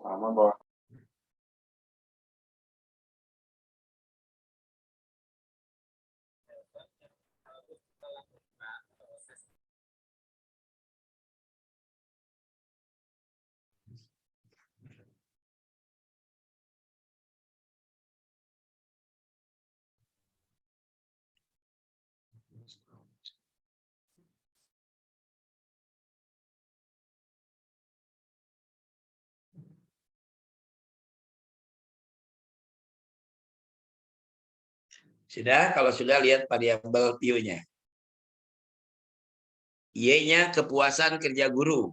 Sama bawa. Sudah, kalau sudah lihat variabel view-nya. Y-nya kepuasan kerja guru.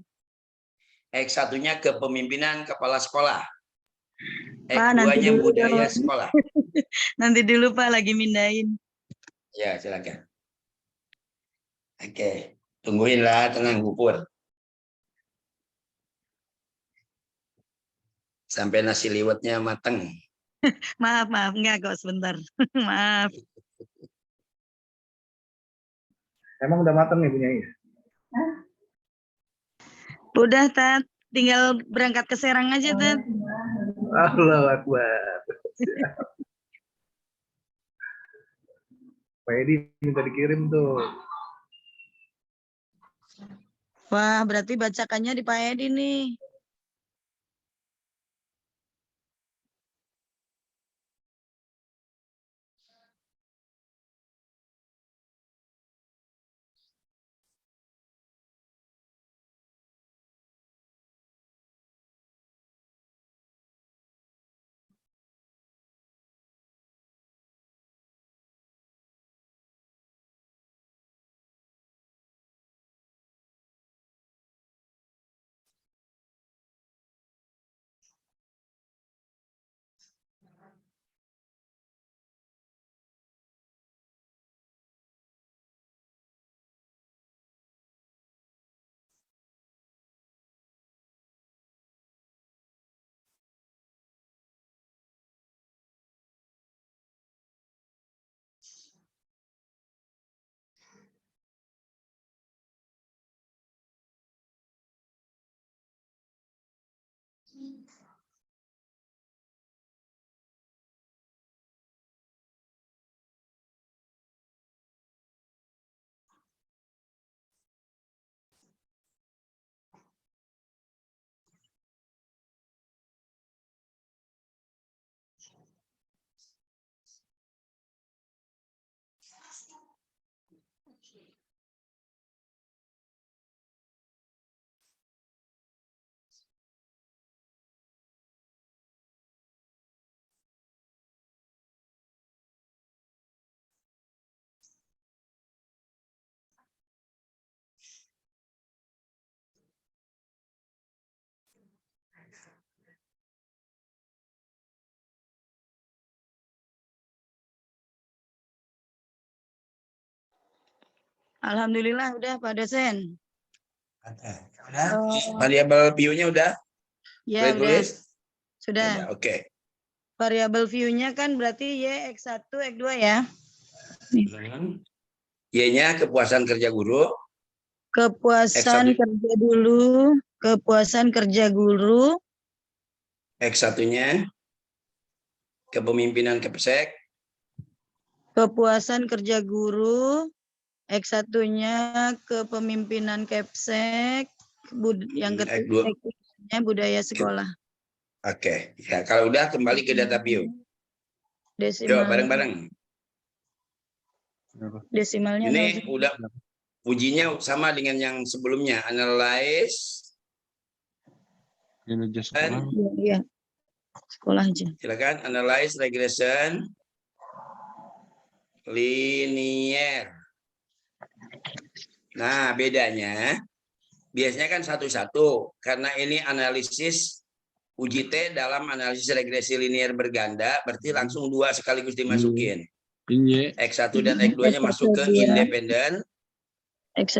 X1-nya kepemimpinan kepala sekolah. Pak, nanti X2-nya dulu budaya dong. sekolah. Nanti dulu Pak, lagi mindahin. Ya, silakan. Oke, tungguin lah, tenang, Pupur. Sampai nasi liwetnya mateng. Maaf, enggak kok sebentar. Maaf. Emang udah matang ya punya ya? Udah, Tat. Tinggal berangkat ke Serang aja, Tat. Allahu Akbar. Pak Edi minta dikirim tuh. Wah, berarti bacakannya di Pak Edi nih. Alhamdulillah udah Pak dosen. Udah? Variabel view-nya udah? Ya, Boleh udah. tulis? Sudah. Udah, oke. Variabel view-nya kan berarti Y X1, X2 ya. Y-nya kepuasan kerja guru. Kepuasan X1. kerja dulu, kepuasan kerja guru, X1-nya kepemimpinan Kepsek. kepuasan kerja guru, X1-nya kepemimpinan Kepsek, yang X2. ketiganya budaya sekolah. Oke, ya kalau udah kembali ke data view. Yo, Desimal. bareng-bareng. Desimalnya Ini udah ujinya sama dengan yang sebelumnya, analyze. Iya. Sekolah aja. Silakan analyze regression linear. Nah, bedanya biasanya kan satu-satu karena ini analisis uji T dalam analisis regresi linear berganda, berarti langsung dua sekaligus dimasukin. X1 dan X2-nya masuk ke independen,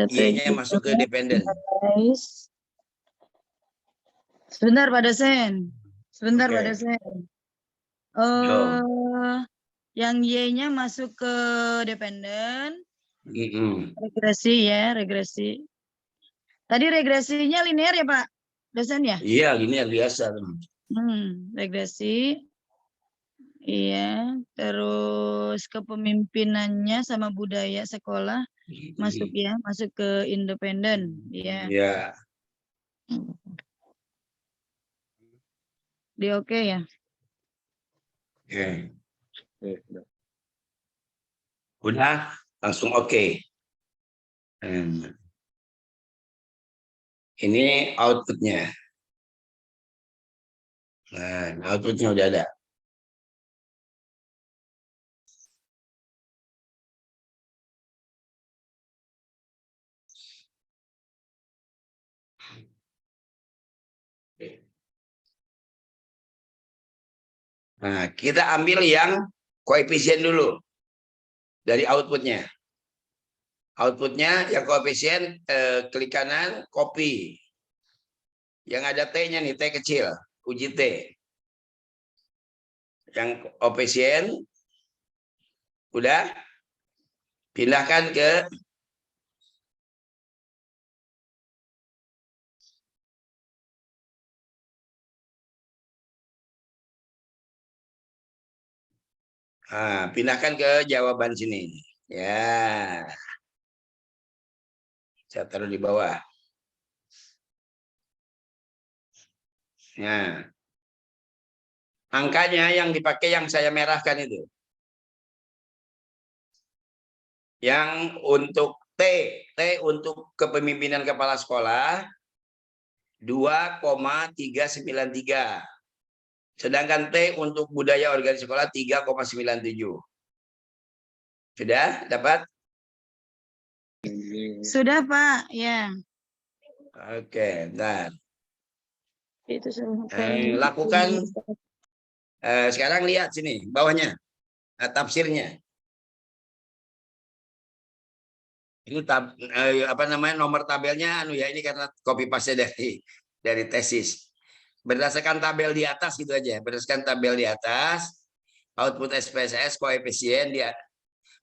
Y-nya masuk ke dependen. Sebentar Pak dosen. Sebentar Oke. Pak dosen. Yang Y-nya masuk ke dependen. Regresi ya, regresi. Tadi regresinya linear ya Pak dosen ya? Iya, linear biasa. Regresi. Iya, terus kepemimpinannya sama budaya sekolah masuk ya, masuk ke independen. Iya. Ya. Di oke ya. Oke. Udah, langsung oke. Ini outputnya. Nah, outputnya udah ada. Nah, kita ambil yang koefisien dulu dari outputnya. Outputnya yang koefisien klik kanan, copy. Yang ada T-nya nih, T kecil, uji T. Yang koefisien udah pindahkan ke pindahkan ke jawaban sini. Ya. Saya taruh di bawah. Nah, angkanya yang dipakai yang saya merahkan itu. Yang untuk T untuk kepemimpinan kepala sekolah 2,393. Sedangkan T untuk budaya organisasi sekolah 3,97. Sudah dapat? Sudah, Pak. Ya. Oke, bentar. Itu Lakukan sekarang lihat sini bawahnya tafsirnya. Ini apa namanya nomor tabelnya ya ini karena copy paste dari tesis. Berdasarkan tabel di atas gitu aja. Berdasarkan tabel di atas output SPSS koefisien dia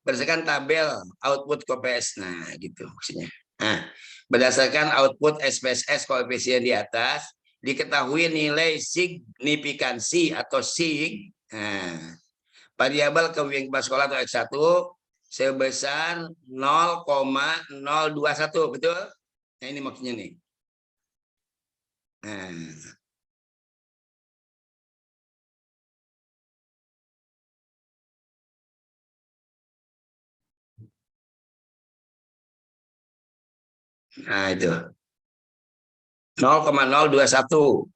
berdasarkan tabel output KPS. Nah, gitu maksudnya. Nah, berdasarkan output SPSS koefisien di atas diketahui nilai signifikansi atau sig variabel kepemimpinan sekolah atau X1 sebesar 0,021, betul? Nah, ini maksudnya nih. Nah, itu 0,021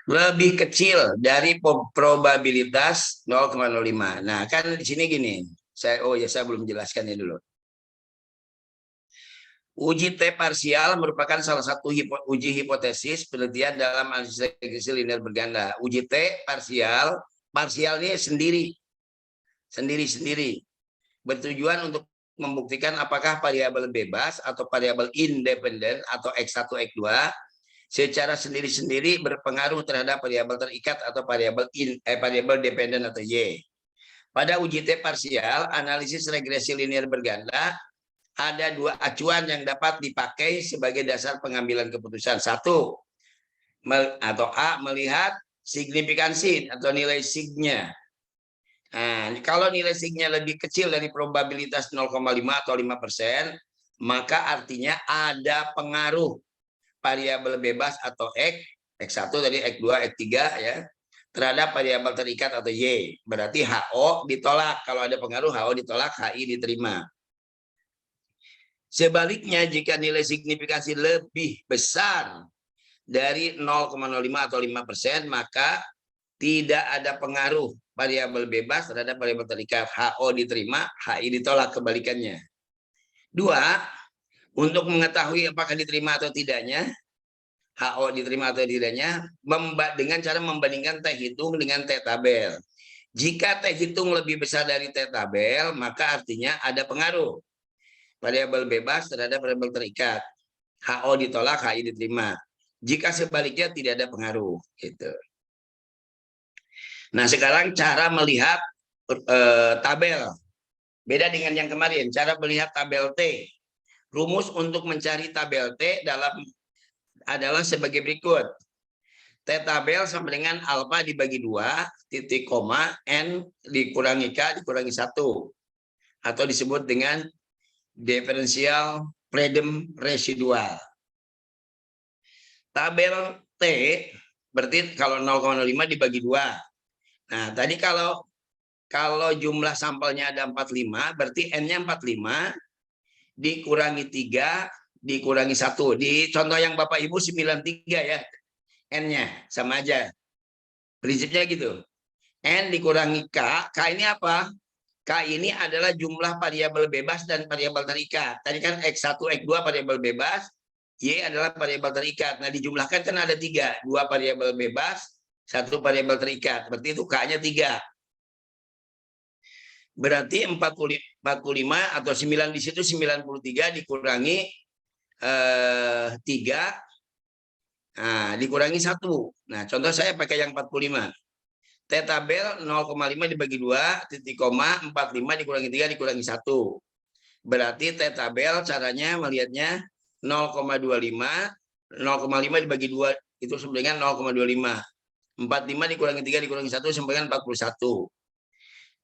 lebih kecil dari probabilitas 0,05. Nah, kan di sini gini. Saya belum jelaskannya dulu. Uji T parsial merupakan salah satu uji hipotesis penelitian dalam analisis regresi linear berganda. Uji T parsial ini sendiri. Bertujuan untuk membuktikan apakah variabel bebas atau variabel independen atau X1, X2 secara sendiri-sendiri berpengaruh terhadap variabel terikat atau variabel dependen atau Y. Pada uji T parsial, analisis regresi linear berganda, ada dua acuan yang dapat dipakai sebagai dasar pengambilan keputusan. Satu, atau A, melihat signifikansi atau nilai signya. Nah, kalau nilai signya lebih kecil dari probabilitas 0,5 atau 5%, maka artinya ada pengaruh variabel bebas atau X1 tadi, X2, X3 ya, terhadap variabel terikat atau Y. Berarti HO ditolak. Kalau ada pengaruh HO ditolak, HI diterima. Sebaliknya, jika nilai signifikansi lebih besar dari 0,05 atau 5%, maka tidak ada pengaruh variabel bebas terhadap variabel terikat. HO diterima, HI ditolak, kebalikannya. Dua, untuk mengetahui apakah diterima atau tidaknya, HO diterima atau tidaknya, dengan cara membandingkan T hitung dengan T tabel. Jika T hitung lebih besar dari T tabel, maka artinya ada pengaruh variabel bebas terhadap variabel terikat. HO ditolak, HI diterima. Jika sebaliknya tidak ada pengaruh. Gitu. Nah, sekarang cara melihat tabel. Beda dengan yang kemarin, cara melihat tabel T. Rumus untuk mencari tabel T adalah sebagai berikut. T tabel sama dengan alfa dibagi 2, titik koma, N dikurangi K dikurangi 1. Atau disebut dengan diferensial freedom residual. Tabel T berarti kalau 0,05 dibagi 2. Nah, tadi kalau jumlah sampelnya ada 45, berarti N-nya 45 dikurangi 3 dikurangi 1. Di contoh yang Bapak Ibu 93 ya. N-nya sama aja. Prinsipnya gitu. N dikurangi K. K ini apa? K ini adalah jumlah variabel bebas dan variabel terikat. Tadi kan X1, X2 variabel bebas, Y adalah variabel terikat. Nah, dijumlahkan kan ada 3. 2 variabel bebas, 1 variabel terikat. Berarti itu K-nya 3. Berarti 45 atau 9 di situ 93 dikurangi 3. Nah, dikurangi 1. Nah, contoh saya pakai yang 45. T tabel 0,5 dibagi 2, titik koma, 45 dikurangi 3 dikurangi 1. Berarti T tabel caranya melihatnya 0,25, 0,5 dibagi 2 itu sama dengan 0,25. 45 dikurangi 3 dikurangi 1 sama dengan 41.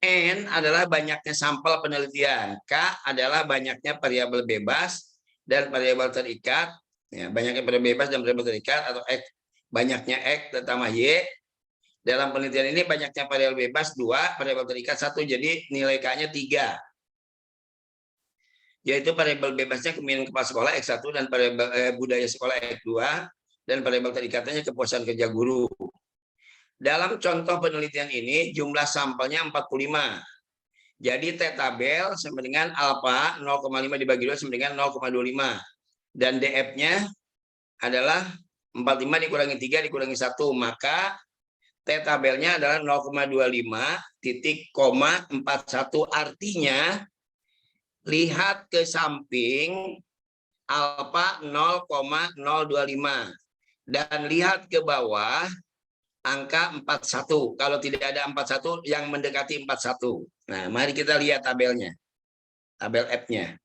N adalah banyaknya sampel penelitian. K adalah banyaknya variabel bebas dan variabel terikat. Ya, banyaknya variabel bebas dan variabel terikat atau X, banyaknya X ditambah Y. Dalam penelitian ini banyaknya variabel bebas 2, variabel terikat 1, jadi nilai K-nya 3. Yaitu variabel bebasnya kemungkinan kepala sekolah X1 dan variabel budaya sekolah X2 dan variabel terikatnya kepuasan kerja guru. Dalam contoh penelitian ini jumlah sampelnya 45. Jadi T tabel sama dengan alfa 0,5 dibagi 2 sama dengan 0,25. Dan DF-nya adalah 45 dikurangi 3 dikurangi 1. Maka T tabelnya adalah 0,25 titik koma 41. Artinya lihat ke samping alfa 0,025 dan lihat ke bawah angka 41. Kalau tidak ada 41 yang mendekati 41. Nah, mari kita lihat tabelnya. Tabel F-nya.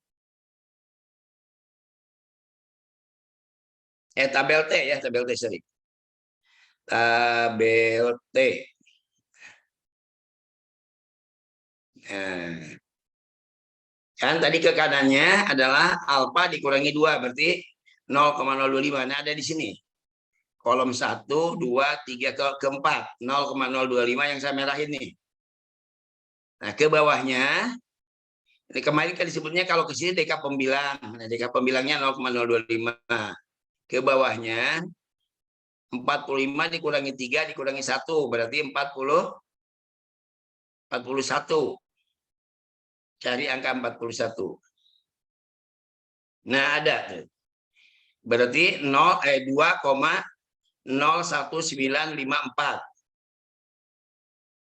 Tabel T ya, tabel T sorry. Tabel T. Nah, kan tadi ke kanannya adalah alfa dikurangi 2 berarti 0,025. Nah, ada di sini. Kolom 1, 2, 3 ke 4. 0,025 yang saya merah ini. Nah, ke bawahnya ini kemarin kan disebutnya kalau ke sini DK pembilang. Nah, DK pembilangnya 0,025. Ke bawahnya 45 dikurangi 3 dikurangi 1 berarti 41. Cari angka 41. Nah, ada. Berarti 2,01954.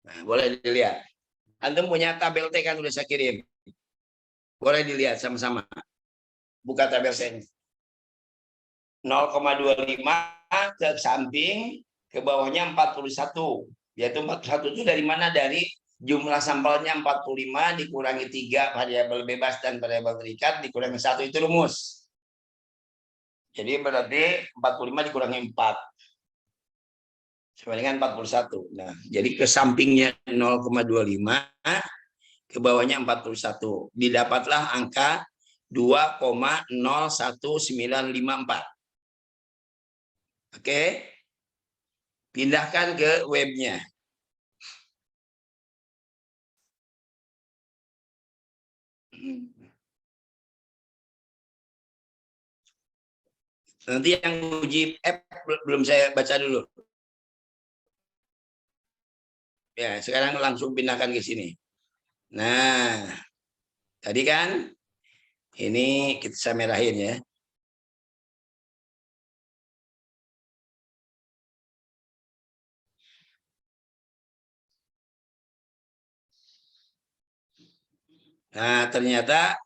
Nah, boleh dilihat. Antum punya tabel T kan udah saya kirim. Boleh dilihat sama-sama. Buka tabel T. 0,25 ke samping, ke bawahnya 41. Yaitu 41 itu dari mana? Dari jumlah sampelnya 45 dikurangi 3 variabel bebas dan variabel terikat dikurangi 1 itu rumus. Jadi berarti 45 dikurangi 4 sama dengan 41. Nah, jadi ke sampingnya 0,25, ke bawahnya 41. Didapatlah angka 2,01954. Oke. Pindahkan ke webnya. Nanti yang uji app belum saya baca dulu. Ya, sekarang langsung pindahkan ke sini. Nah, tadi kan ini saya merahin ya. Nah, ternyata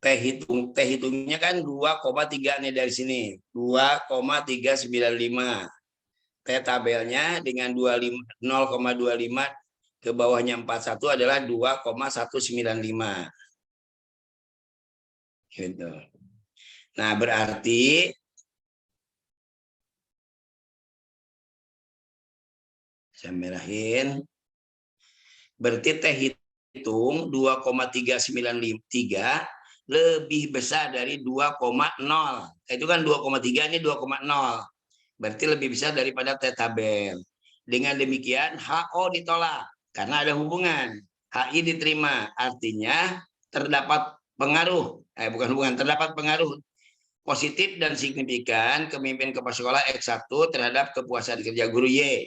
T hitungnya kan 2,3 nih dari sini. 2,395. T tabelnya dengan 0,25 ke bawahnya 41 adalah 2,195. Gitu. Nah, berarti Saya merahin. Berarti T hitung 2,393 lebih besar dari 2,0. Itu kan 2,3, ini 2,0. Berarti lebih besar daripada T tabel. Dengan demikian HO ditolak karena ada hubungan. HI diterima, artinya terdapat pengaruh, bukan hubungan, terdapat pengaruh positif dan signifikan pemimpin kepala sekolah X1 terhadap kepuasan kerja guru Y.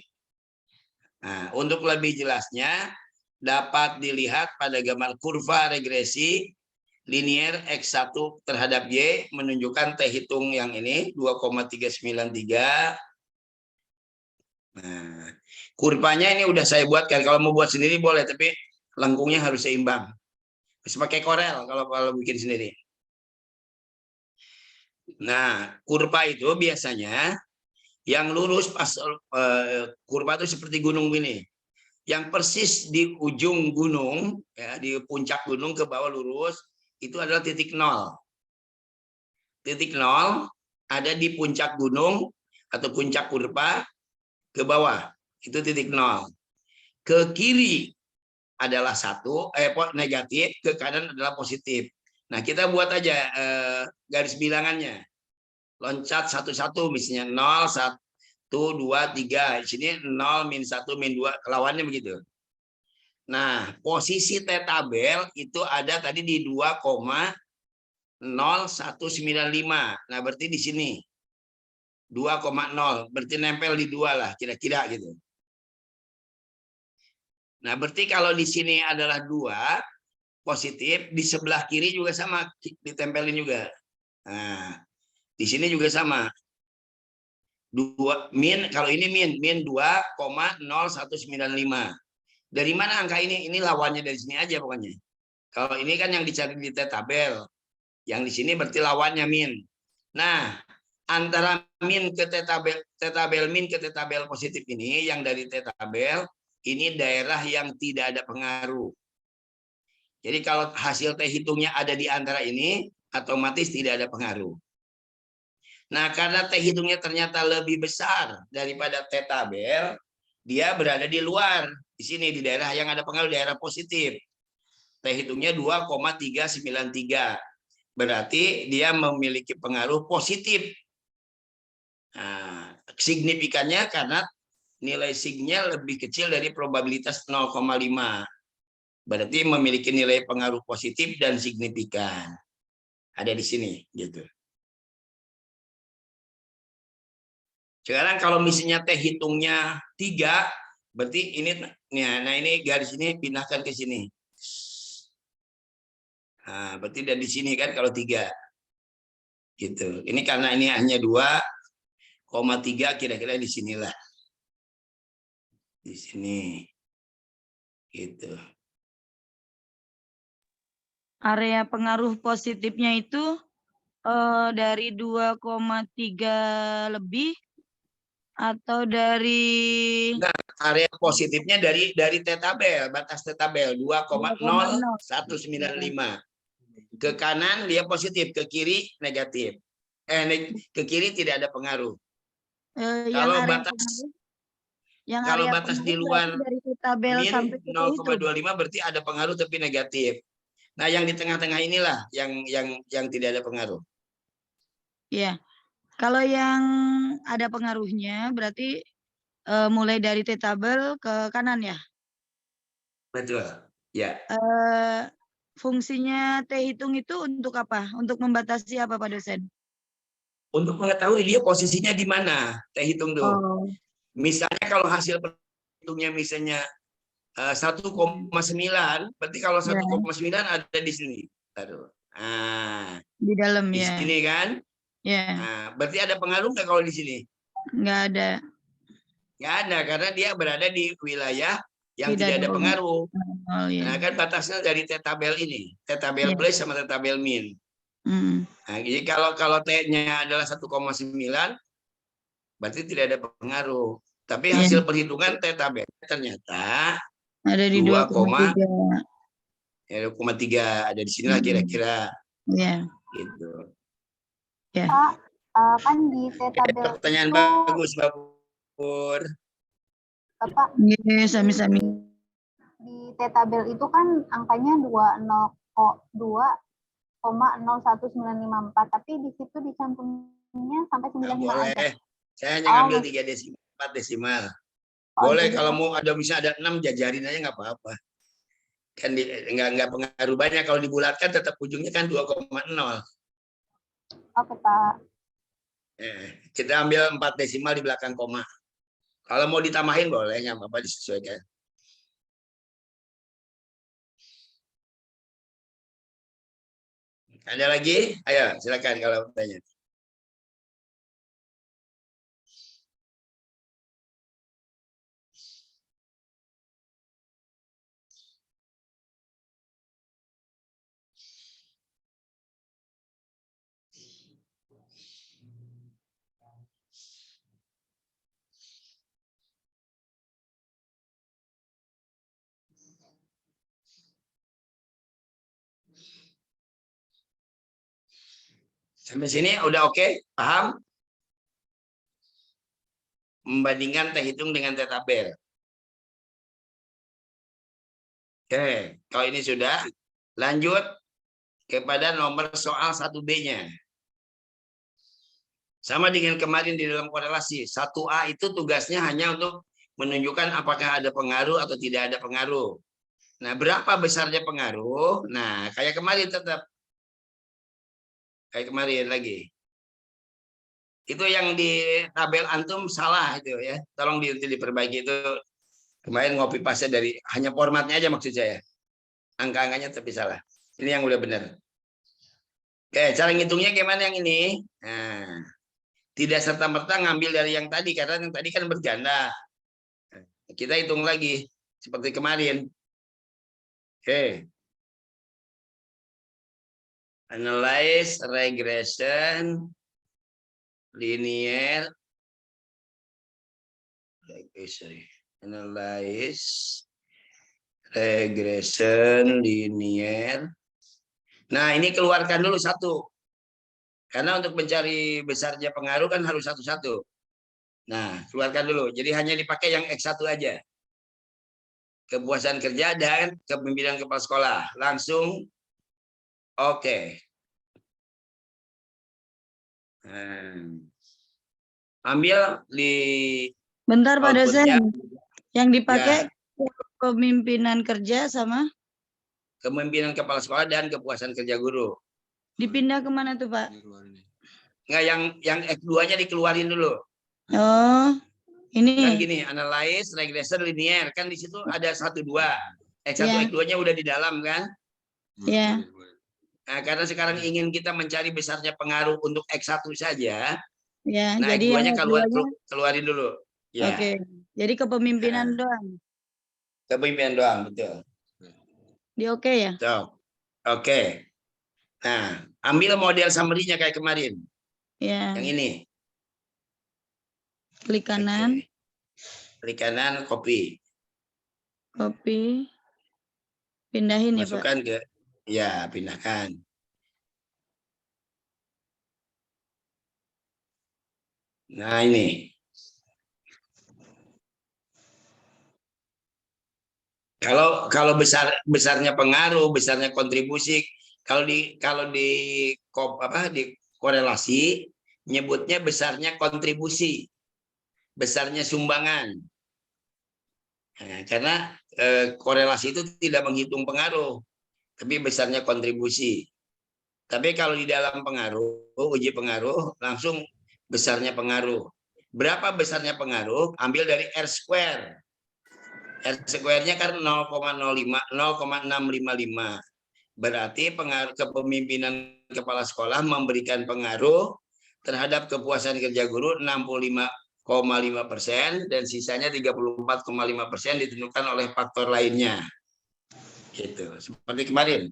Nah, untuk lebih jelasnya dapat dilihat pada gambar kurva regresi linier X1 terhadap Y menunjukkan T hitung yang ini 2,393. Nah, kurvanya ini udah saya buatkan. Kalau mau buat sendiri boleh, tapi lengkungnya harus seimbang. Harus pakai Corel kalau bikin sendiri. Nah, kurva itu biasanya yang lurus pas kurva itu seperti gunung ini. Yang persis di ujung gunung, ya, di puncak gunung ke bawah lurus, itu adalah titik nol. Titik nol ada di puncak gunung atau puncak kurva ke bawah, itu titik nol. Ke kiri adalah negatif, ke kanan adalah positif. Nah, kita buat aja garis bilangannya. Loncat satu-satu, misalnya 0, 1, 2, 3. Di sini 0, -1, -2, lawannya begitu. Nah, posisi T tabel itu ada tadi di 2,0195. Nah, berarti di sini 2,0, berarti nempel di 2 lah, kira-kira gitu. Nah, berarti kalau di sini adalah 2 positif, di sebelah kiri juga sama, ditempelin juga. Nah, di sini juga sama. 2 min, kalau ini min 2,0195. Dari mana angka ini? Ini lawannya dari sini aja pokoknya. Kalau ini kan yang dicari di T tabel. Yang di sini berarti lawannya min. Nah, antara min ke T tabel min ke T tabel positif ini, yang dari T tabel, ini daerah yang tidak ada pengaruh. Jadi kalau hasil T hitungnya ada di antara ini, otomatis tidak ada pengaruh. Nah, karena T hitungnya ternyata lebih besar daripada T tabel, dia berada di luar. Di sini, di daerah yang ada pengaruh, daerah positif. T hitungnya 2,393. Berarti dia memiliki pengaruh positif. Nah, signifikannya karena nilai signya lebih kecil dari probabilitas 0,5. Berarti memiliki nilai pengaruh positif dan signifikan. Ada di sini, gitu. Sekarang kalau misalnya T hitungnya 3, berarti ini, nah ini garis ini pindahkan ke sini. Nah, berarti dari sini kan kalau 3. Gitu. Ini karena ini hanya 2,3, kira-kira di sinilah. Di sini. Gitu. Area pengaruh positifnya itu dari 2,3 lebih atau dari Nah, area positifnya dari T tabel, batas T tabel 2,0195. Ke kanan dia positif, ke kiri negatif. Ke kiri tidak ada pengaruh. Kalau batas di luar dari tabel min sampai ke 0,25 berarti ada pengaruh tapi negatif. Nah, yang di tengah-tengah inilah yang tidak ada pengaruh. Ya, kalau yang ada pengaruhnya berarti mulai dari T tabel ke kanan ya. Betul. Ya. Fungsinya T hitung itu untuk apa? Untuk membatasi apa, Pak dosen? Untuk mengetahui dia posisinya di mana, T hitung tuh. Oh. Misalnya kalau hasil perhitungnya misalnya 1,9, berarti kalau 1,9 ada di sini. Nah, di dalam di ya. sini kan? Ya. Nah, berarti ada pengaruh nggak kalau di sini? Nggak ada. Nggak ada, karena dia berada di wilayah yang tidak ada pengaruh. Oh, ya. Nah, kan batasnya dari T tabel ini, T tabel plus sama T tabel min. Nah, jadi kalau T-nya adalah 1,9, berarti tidak ada pengaruh. Tapi hasil perhitungan T tabel ternyata ada di 2,3. 2,3 ada di sinilah kira-kira. Iya. Gitu. Ya. Pak, kan di T tabel pertanyaan itu, bagus, Mbak Pur. Bapak, Nggih, sami-sami. di T-tabel itu kan angkanya 2,0194, tapi di situ dicantumnya sampai Nggak 95 boleh. aja. Saya hanya ngambil 3 desimal, 4 desimal. Oh, Boleh jadi kalau mau ada bisa ada 6 jajarin aja nggak apa-apa. Kan nggak pengaruh banyak kalau dibulatkan tetap ujungnya kan 2,0. oke Pak. Kita ambil 4 desimal di belakang koma. Kalau mau ditambahin boleh, nggak apa-apa disesuaikan. Ada lagi? Ayo silakan kalau tanya. Sampai sini udah oke? Paham? Membandingkan teh hitung dengan teh tabel. Oke, kalau ini sudah, lanjut kepada nomor soal 1B-nya. Sama dengan kemarin di dalam korelasi, 1A itu tugasnya hanya untuk menunjukkan apakah ada pengaruh atau tidak ada pengaruh. Nah, berapa besarnya pengaruh? Nah, kayak kemarin tetap. Kayak kemarin lagi. Itu yang di tabel antum salah itu ya. Tolong diperbaiki itu. Kemarin ngopi pasnya dari hanya formatnya aja maksud saya. Angka-angkanya tapi salah. Ini yang udah benar. Oke, cara ngitungnya gimana yang ini? Nah, tidak serta-merta ngambil dari yang tadi karena yang tadi kan berganda. Kita hitung lagi seperti kemarin. Oke. Analyze regression linear. Analyze regression linear. Nah, ini keluarkan dulu satu. Karena untuk mencari besarnya pengaruh kan harus satu-satu. Nah, keluarkan dulu. Jadi hanya dipakai yang X1 aja. Kepuasan kerja dan kepemimpinan kepala sekolah. Langsung oke. Ambil di Bentar Pak outputnya. dosen. Yang dipakai Ya, kepemimpinan kerja sama kepemimpinan kepala sekolah dan kepuasan kerja guru. dipindah kemana tuh Pak? Nggak, yang X2-nya dikeluarin dulu. Oh, Kan ini. gini, analyze regression linear. Kan di situ ada 1, 2. X1, Ya. X2-nya udah di dalam kan? Ya. Nah, karena sekarang ingin kita mencari besarnya pengaruh untuk X1 saja. Ya, Nah, jadi X2-nya yang keduanya. keluarin dulu. Ya. Oke. Jadi kepemimpinan doang. Kepemimpinan doang, betul. Di oke ya? So, oke. Nah, ambil model summary-nya kayak kemarin. Ya. Yang ini. Klik kanan. Oke. Klik kanan, copy. Copy. Pindahin ya Pak. Masukkan ke, ya, pindahkan. Nah, ini. Kalau besarnya pengaruh, besarnya kontribusi, kalau di korelasi nyebutnya besarnya kontribusi, besarnya sumbangan. Nah, karena korelasi itu tidak menghitung pengaruh, tapi besarnya kontribusi. Tapi kalau di dalam pengaruh, uji pengaruh langsung besarnya pengaruh. Berapa besarnya pengaruh? Ambil dari R². R²-nya kan 0,655. Berarti pengaruh kepemimpinan kepala sekolah memberikan pengaruh terhadap kepuasan kerja guru 65,5% dan sisanya 34,5% ditentukan oleh faktor lainnya. Gitu. Seperti kemarin.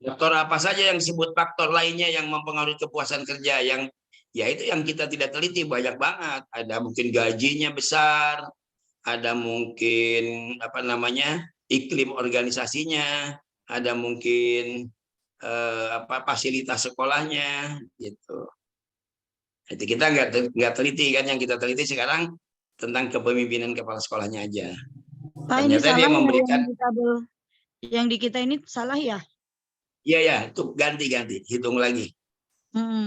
Faktor apa saja yang disebut faktor lainnya yang mempengaruhi kepuasan kerja, yang ya itu yang kita tidak teliti banyak banget. Ada mungkin gajinya besar, ada mungkin iklim organisasinya, ada mungkin fasilitas sekolahnya gitu. Itu kita nggak teliti kan, yang kita teliti sekarang tentang kepemimpinan kepala sekolahnya aja. Pak, ini Ternyata dia salah ya memberikan, yang di tabel yang di kita ini salah ya? iya ya, itu ganti hitung lagi.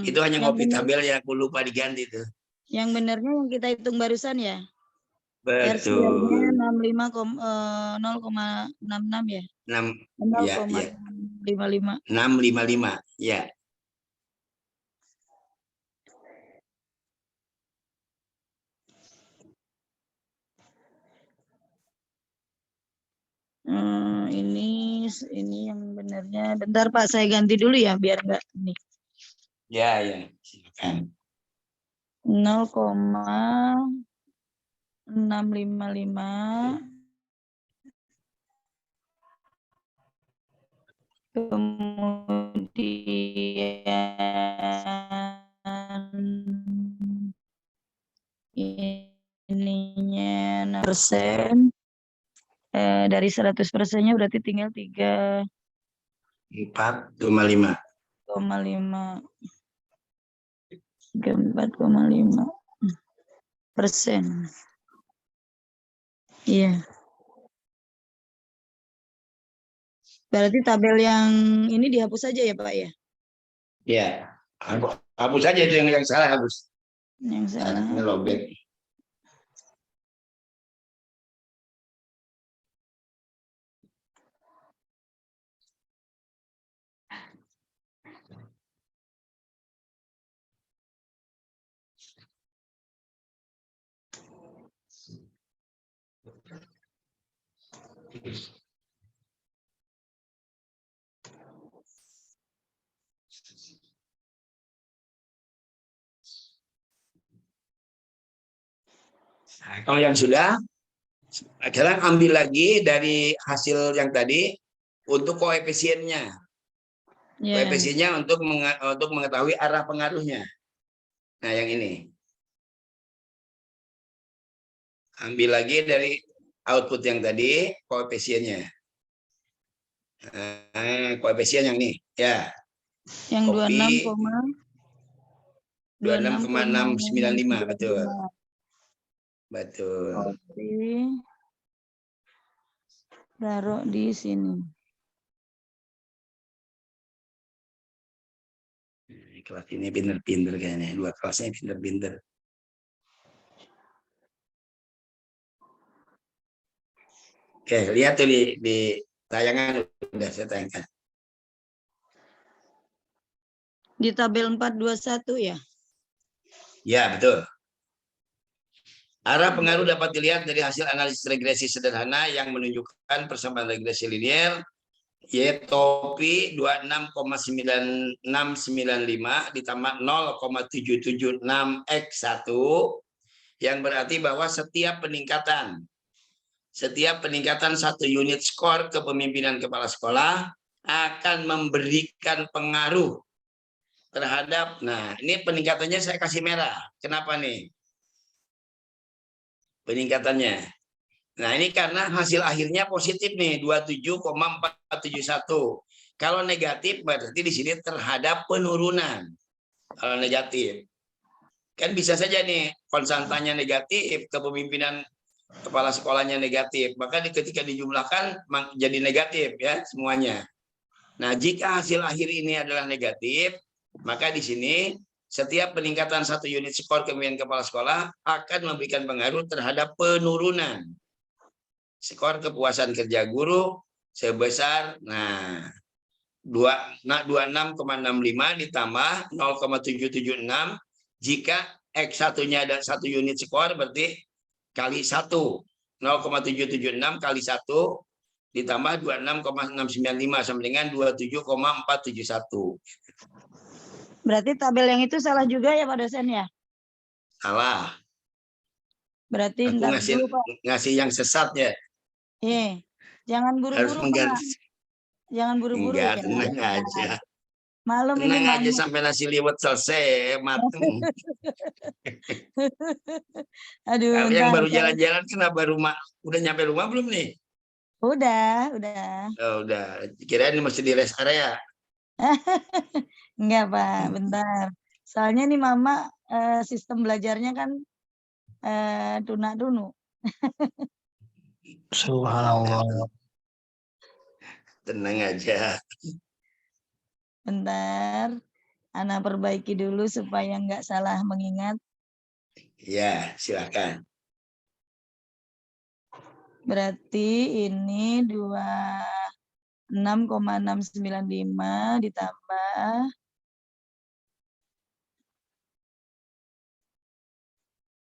Itu hanya Yang ngopi benar, tabel yang aku lupa diganti tuh. yang benarnya yang kita hitung barusan ya? Betul. RCL-nya 0,66 ya? 6, ya, ya. 0,55. 655, ya. Ini yang benarnya. Bentar Pak, saya ganti dulu ya biar enggak ini. Ya, ya, silakan. 0,655. Kemudian ininya 6%. Dari 100%-nya berarti tinggal 4,5. 4,5%. Iya. Berarti tabel yang ini dihapus saja ya Pak ya? Ya, hapus aja itu yang salah, hapus. Yang salah. Ngelobek. Nah, kalau yang sudah, sekarang ambil lagi dari hasil yang tadi untuk koefisiennya. Yeah. Koefisiennya untuk mengetahui arah pengaruhnya. Nah, yang ini. Ambil lagi dari output yang tadi, koefisiennya. Koefisien yang ini, ya. Yang 26,695, betul. Betul. Kopi. Taruh di sini. Kelas ini pinter-pinter kayaknya. Dua kelasnya pinter-pinter. Oke, lihat tuh di tayangan udah saya tayangkan. Di tabel 421 ya? Ya, betul. Arah pengaruh dapat dilihat dari hasil analisis regresi sederhana yang menunjukkan persamaan regresi linear Y-topi 26,9695 ditambah 0,776x1 yang berarti bahwa setiap peningkatan 1 unit skor kepemimpinan kepala sekolah akan memberikan pengaruh terhadap, nah ini peningkatannya saya kasih merah. Kenapa nih? Peningkatannya. Nah, ini karena hasil akhirnya positif nih, 27,471. Kalau negatif berarti di sini terhadap penurunan. Kalau negatif. Kan bisa saja nih konstantannya negatif, kepemimpinan kepala sekolahnya negatif. Maka ketika dijumlahkan jadi negatif ya semuanya. Nah, jika hasil akhir ini adalah negatif, maka di sini setiap peningkatan 1 unit skor kepemimpinan kepala sekolah akan memberikan pengaruh terhadap penurunan skor kepuasan kerja guru sebesar 26,65 ditambah 0,776. Jika X1-nya ada 1 unit skor berarti kali 1. 0,776 kali 1 ditambah 26,695 sama dengan 27,471. Berarti tabel yang itu salah juga ya Pak dosen ya? Salah. Berarti aku ngasih yang sesat ya. Jangan Harus buru-buru mengganti. Jangan buru-buru ya. Tenang aja. Malum tenang ini aja sampai nasi liwet selesai mateng. Aduh. Yang baru jalan-jalan kenapa rumah? Udah nyampe rumah belum nih? Udah. Oh, udah. Kirain masih di rest area. Enggak, Pak, bentar. Soalnya nih Mama sistem belajarnya kan tuna-tunu. Subhanallah. Tenang aja. Bentar. Ana perbaiki dulu supaya nggak salah mengingat. Ya, silakan. Berarti ini 26,695 ditambah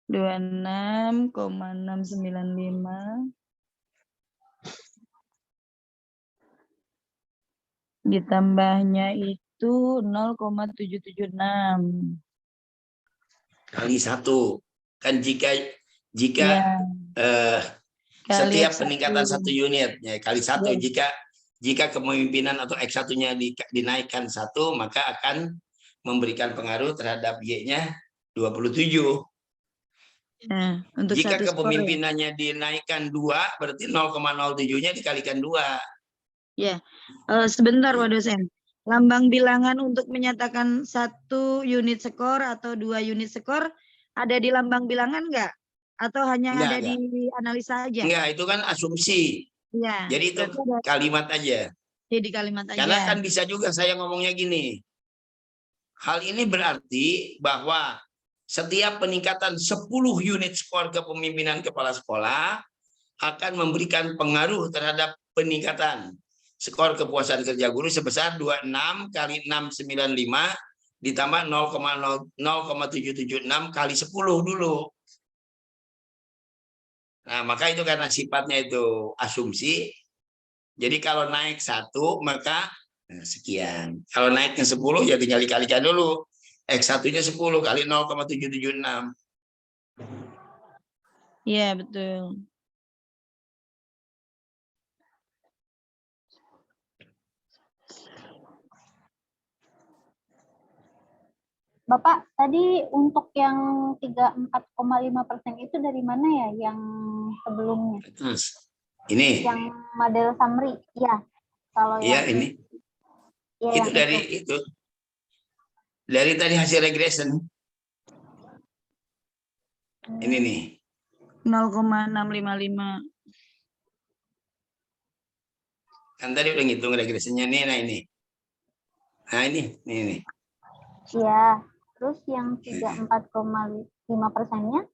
26,695 ditambahnya itu 0,776. Kali 1. Kan jika Ya, kali setiap X1. peningkatan 1 unit ya, kali 1. Ya. Jika kepemimpinan atau X1-nya dinaikkan 1, maka akan memberikan pengaruh terhadap Y-nya 27. Nah, untuk Jika satu skor ya. kepemimpinannya dinaikkan 2, berarti 0,07-nya dikalikan 2. Ya, sebentar Pak dosen. Lambang bilangan untuk menyatakan 1 unit skor atau 2 unit skor ada di lambang bilangan enggak? Atau hanya ada Enggak. di analisa aja? Enggak, itu kan asumsi. Ya, Jadi itu berarti ada kalimat aja. di kalimat Karena aja. kan bisa juga saya ngomongnya gini. Hal ini berarti bahwa setiap peningkatan 10 unit skor kepemimpinan kepala sekolah akan memberikan pengaruh terhadap peningkatan skor kepuasan kerja guru sebesar 26 kali 695 ditambah 0,776 kali 10 dulu. Nah, maka itu karena sifatnya itu asumsi. Jadi kalau naik 1 maka sekian. Kalau naiknya 10 ya tinggal dikalikan dulu. X1-nya 10 kali 0,776. Iya, betul. Bapak, tadi untuk yang 34,5% itu dari mana ya yang sebelumnya? Terus ini Yang model summary, ya. Kalau iya yang ini ya itu yang dari itu. Dari tadi hasil regression. Ini nih. 0,655. Kan tadi udah ngitung regresinya nih, nah ini. Nah ini. Ya, terus yang 34,5%-nya?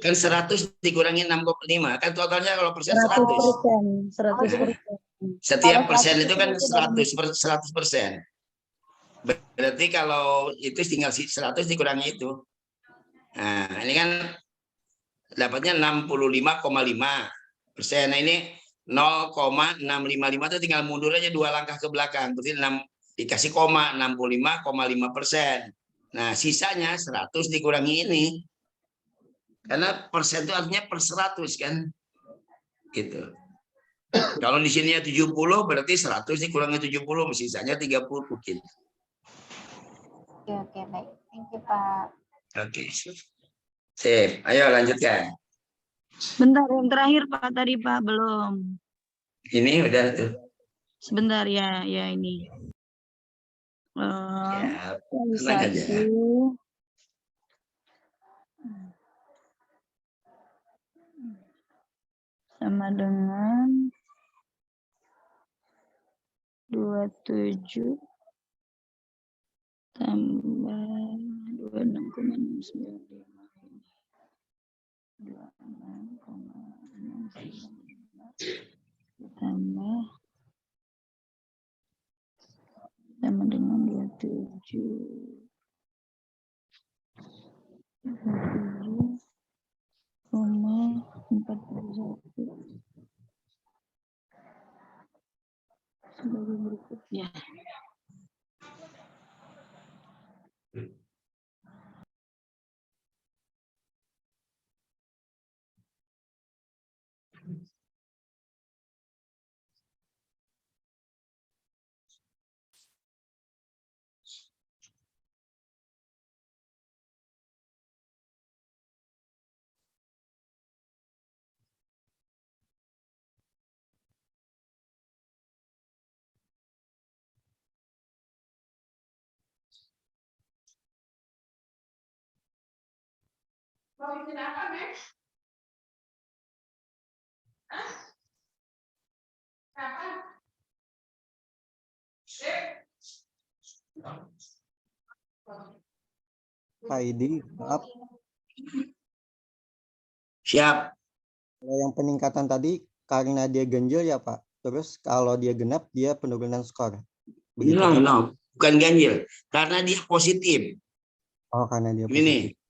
Kan 100 dikurangi 6,5. Kan totalnya kalau persen 100. 100%. Setiap Kalau persen 100 itu kan berarti dari 100%. Berarti kalau itu tinggal 100 dikurangi itu. Nah, ini kan dapatnya 65,5%. Nah, ini 0,655 itu tinggal mundur aja 2 langkah ke belakang. Berarti 6 dikasih koma 65,5%. Nah, sisanya 100 dikurangi ini. Karena persen itu artinya per 100 kan. Gitu. Kalau di sini 70 berarti 100 dikurangi 70 sisanya 30 mungkin. Oke, baik. Thank you, Pak. Oke. Sip. Ayo lanjutkan. Bentar, yang terakhir Pak tadi Pak belum. Ini udah tuh. Sebentar ya ini. Ya, Kali tenang aja. 1 sama dengan 27 tambah 26,695 ditambah sama dengan 27,41 sebagai berikutnya. Pak Idi, maaf, Siap. kalau yang peningkatan tadi karena dia ganjil ya Pak. Terus kalau dia genap dia penurunan skor. Begitu. No, Pak? no, bukan ganjil. Karena dia positif. Oh, karena dia Ini positif.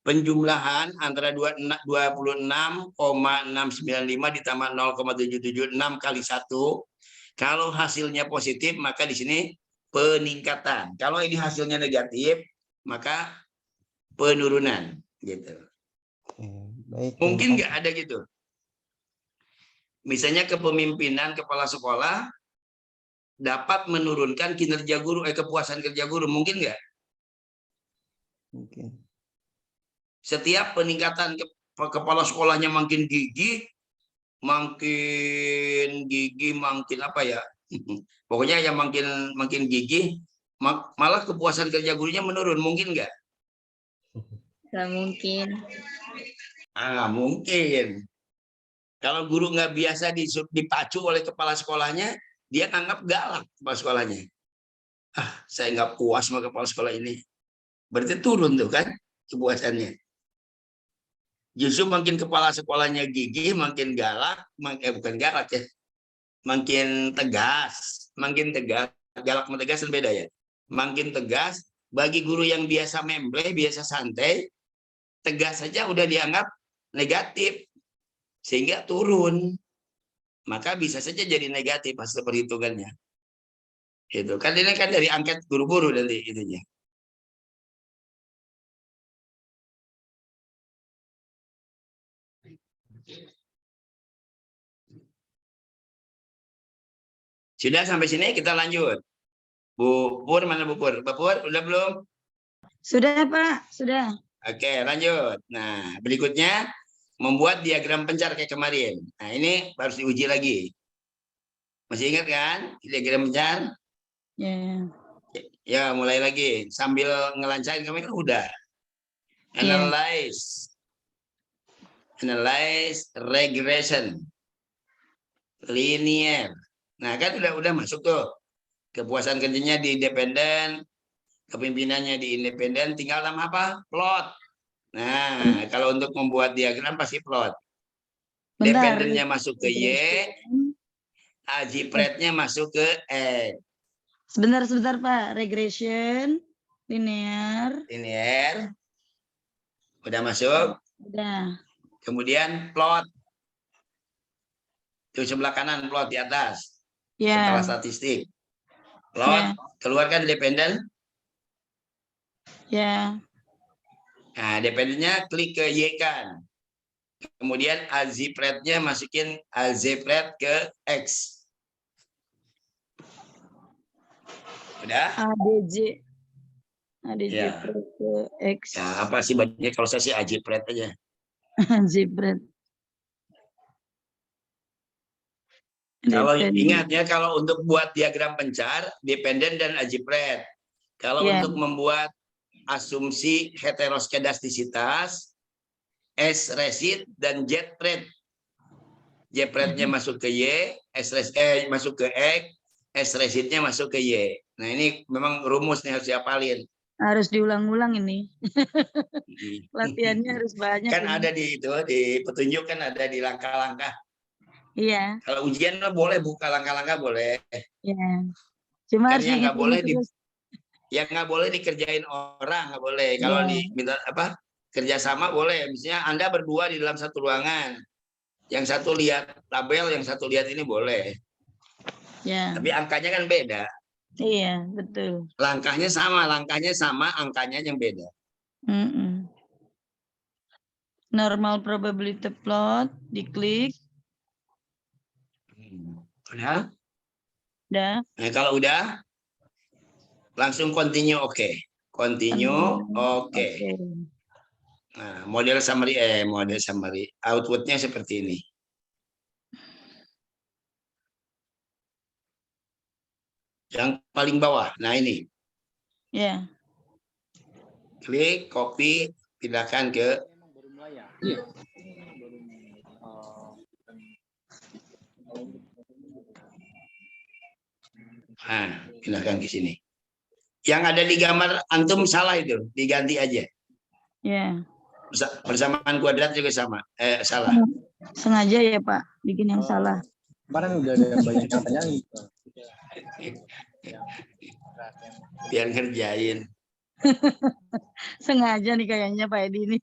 penjumlahan antara 26,695 ditambah 0,776 kali 1. Kalau hasilnya positif, maka di sini peningkatan. Kalau ini hasilnya negatif, maka penurunan. Gitu. Oke, baik. Mungkin nggak ada gitu. Misalnya kepemimpinan kepala sekolah dapat menurunkan kinerja guru, kepuasan kerja guru, mungkin nggak? Mungkin. Setiap peningkatan kepala sekolahnya makin gigih, makin apa ya? Pokoknya yang makin gigih, malah kepuasan kerja gurunya menurun, mungkin nggak? Nggak mungkin. Mungkin. Kalau guru nggak biasa dipacu oleh kepala sekolahnya, dia anggap galak kepala sekolahnya. Saya nggak puas sama kepala sekolah ini. Berarti turun tuh kan kepuasannya. Justru makin kepala sekolahnya gigih, makin galak, bukan galak ya, makin tegas. Galak sama tegas kan beda ya. Makin tegas, bagi guru yang biasa membleh, biasa santai, tegas saja udah dianggap negatif. Sehingga turun. Maka bisa saja jadi negatif hasil perhitungannya. Itu kan ini kan dari angket guru-guru nanti itunya. Sudah sampai sini kita lanjut. Bu Pur, mana Bu Pur? Bu Pur, udah belum? Sudah Pak, sudah. Oke, lanjut. Nah, berikutnya membuat diagram pencar kayak kemarin. Nah, ini harus diuji lagi. Masih ingat kan diagram pencar? Ya. Ya, mulai lagi. Sambil ngelancarin kami kan udah. Analyze. Analyze regression. Linear. Nah, kan udah masuk tuh. Kepuasan kerjanya di independen, kepimpinannya di independen, tinggal nama apa? Plot. Nah, kalau untuk membuat diagram pasti plot. Bentar. Dependennya masuk ke Y, algebra-nya masuk ke X. Sebentar Pak. Regression, linear. Linear. Udah masuk. Udah. Kemudian plot. Itu sebelah kanan plot di atas. Ya. Setelah statistik. Plot, keluarkan dependen. Ya. Nah, dependennya klik ke Y kan. Kemudian algebra-nya masukin algebra ke X. Udah? ADJ Ya. ke X. Ya, apa sih banyak kalau saya sih algebra aja. Algebra. Kalau ingat ya, kalau untuk buat diagram pencar, dependen dan algebra. Kalau untuk membuat asumsi heteroskedastisitas, S resid dan Z pred. Y prednya masuk ke Y, masuk ke X, S residnya masuk ke Y. Nah, ini memang rumus nih harus diapalin. Harus diulang-ulang ini. Latihannya harus banyak. Kan ini. ada di petunjuk kan ada di langkah-langkah. Iya. Kalau ujian boleh buka langkah-langkah boleh. Iya. Cuma harus yang nggak boleh terus. Yang nggak boleh dikerjain orang, nggak boleh. Kalau diminta apa kerjasama boleh. Misalnya Anda berdua di dalam satu ruangan, yang satu lihat tabel, yang satu lihat ini boleh. Ya. Tapi angkanya kan beda. Iya, betul. Langkahnya sama, angkanya yang beda. Normal probability plot, diklik. Udah? Udah. Nah, kalau udah, langsung continue, oke. Continue, oke. Nah, model summary, outputnya seperti ini. Yang paling bawah, nah ini. Ya. Klik, copy, pindahkan ke Nah, pindahkan ke sini. Yang ada di gambar antum salah itu, diganti aja. Ya. Persamaan kuadrat juga sama. Salah. Sengaja ya Pak, bikin yang salah. Kemarin udah ada banyak pertanyaan. Biar ngerjain. Sengaja nih kayaknya Pak Edi ini.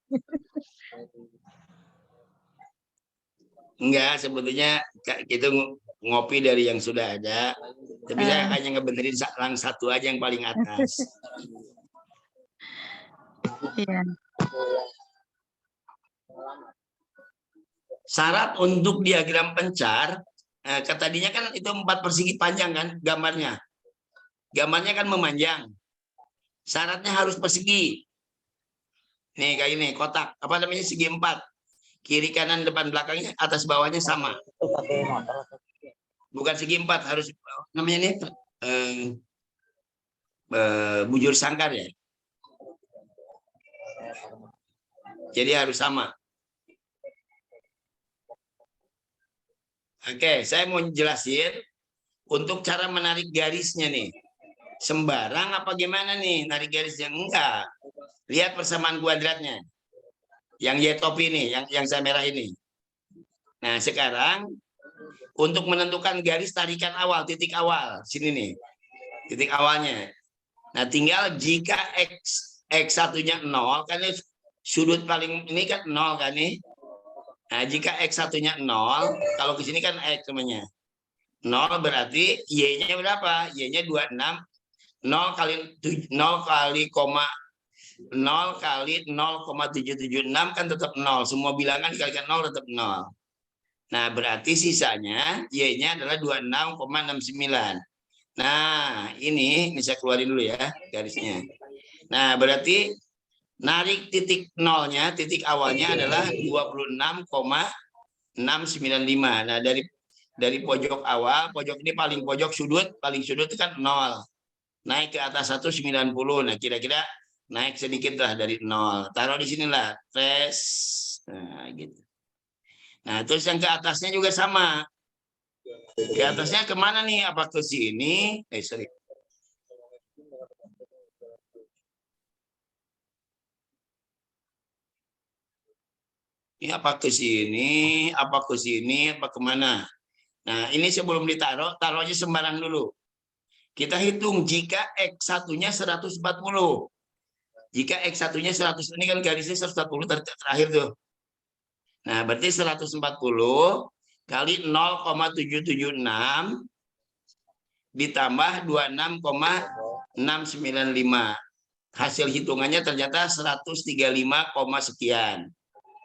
Enggak, sebetulnya kita ngopi dari yang sudah ada. Tapi saya hanya ngebenerin satu aja yang paling atas. Iya. Syarat untuk diagram pencar, tadinya kan itu 4 persegi panjang kan gambarnya. Gambarnya kan memanjang. Syaratnya harus persegi. Nih kayak ini, kotak. Apa namanya? Segi 4. Kiri, kanan, depan, belakangnya, atas, bawahnya sama. Bukan segi 4, harus namanya nih bujur sangkar ya. Jadi harus sama. Oke, saya mau jelasin untuk cara menarik garisnya nih. Sembarang apa gimana nih narik garisnya? Enggak. Lihat persamaan kuadratnya. Yang Y top ini, yang saya merah ini. Nah, sekarang untuk menentukan garis tarikan awal, titik awal. Sini nih. Titik awalnya. Nah, tinggal jika X1-nya 0, kan ini sudut paling ini kan 0 kan nih. Nah, jika X1-nya 0, kalau ke sini kan X namanya. 0 berarti Y-nya berapa? Y-nya 26. 0 kali 0 kali 0,776 kan tetap 0. Semua bilangan dikalikan 0 tetap 0. Nah, berarti sisanya Y-nya adalah 26,69. Nah, ini saya keluarin dulu ya garisnya. Nah, berarti narik titik nolnya, titik awalnya adalah 26,695. Nah, dari pojok awal, pojok ini paling pojok sudut, paling sudut itu kan 0. Naik ke atas 190. Nah, kira-kira naik sedikit lah dari 0. Taruh di sinilah. Tes. Nah, gitu. Nah, terus yang ke atasnya juga sama. Ke atasnya kemana nih? Apa ke sini? Sorry. Ini apa ke sini, apa ke sini, apa kemana? Nah, ini sebelum ditaruh, taruh aja sembarang dulu. Kita hitung jika X1-nya 140. Jika X1-nya 100, ini kan garisnya 140 terakhir tuh. Nah, berarti 140 kali 0,776 ditambah 26,695. Hasil hitungannya ternyata 135, sekian.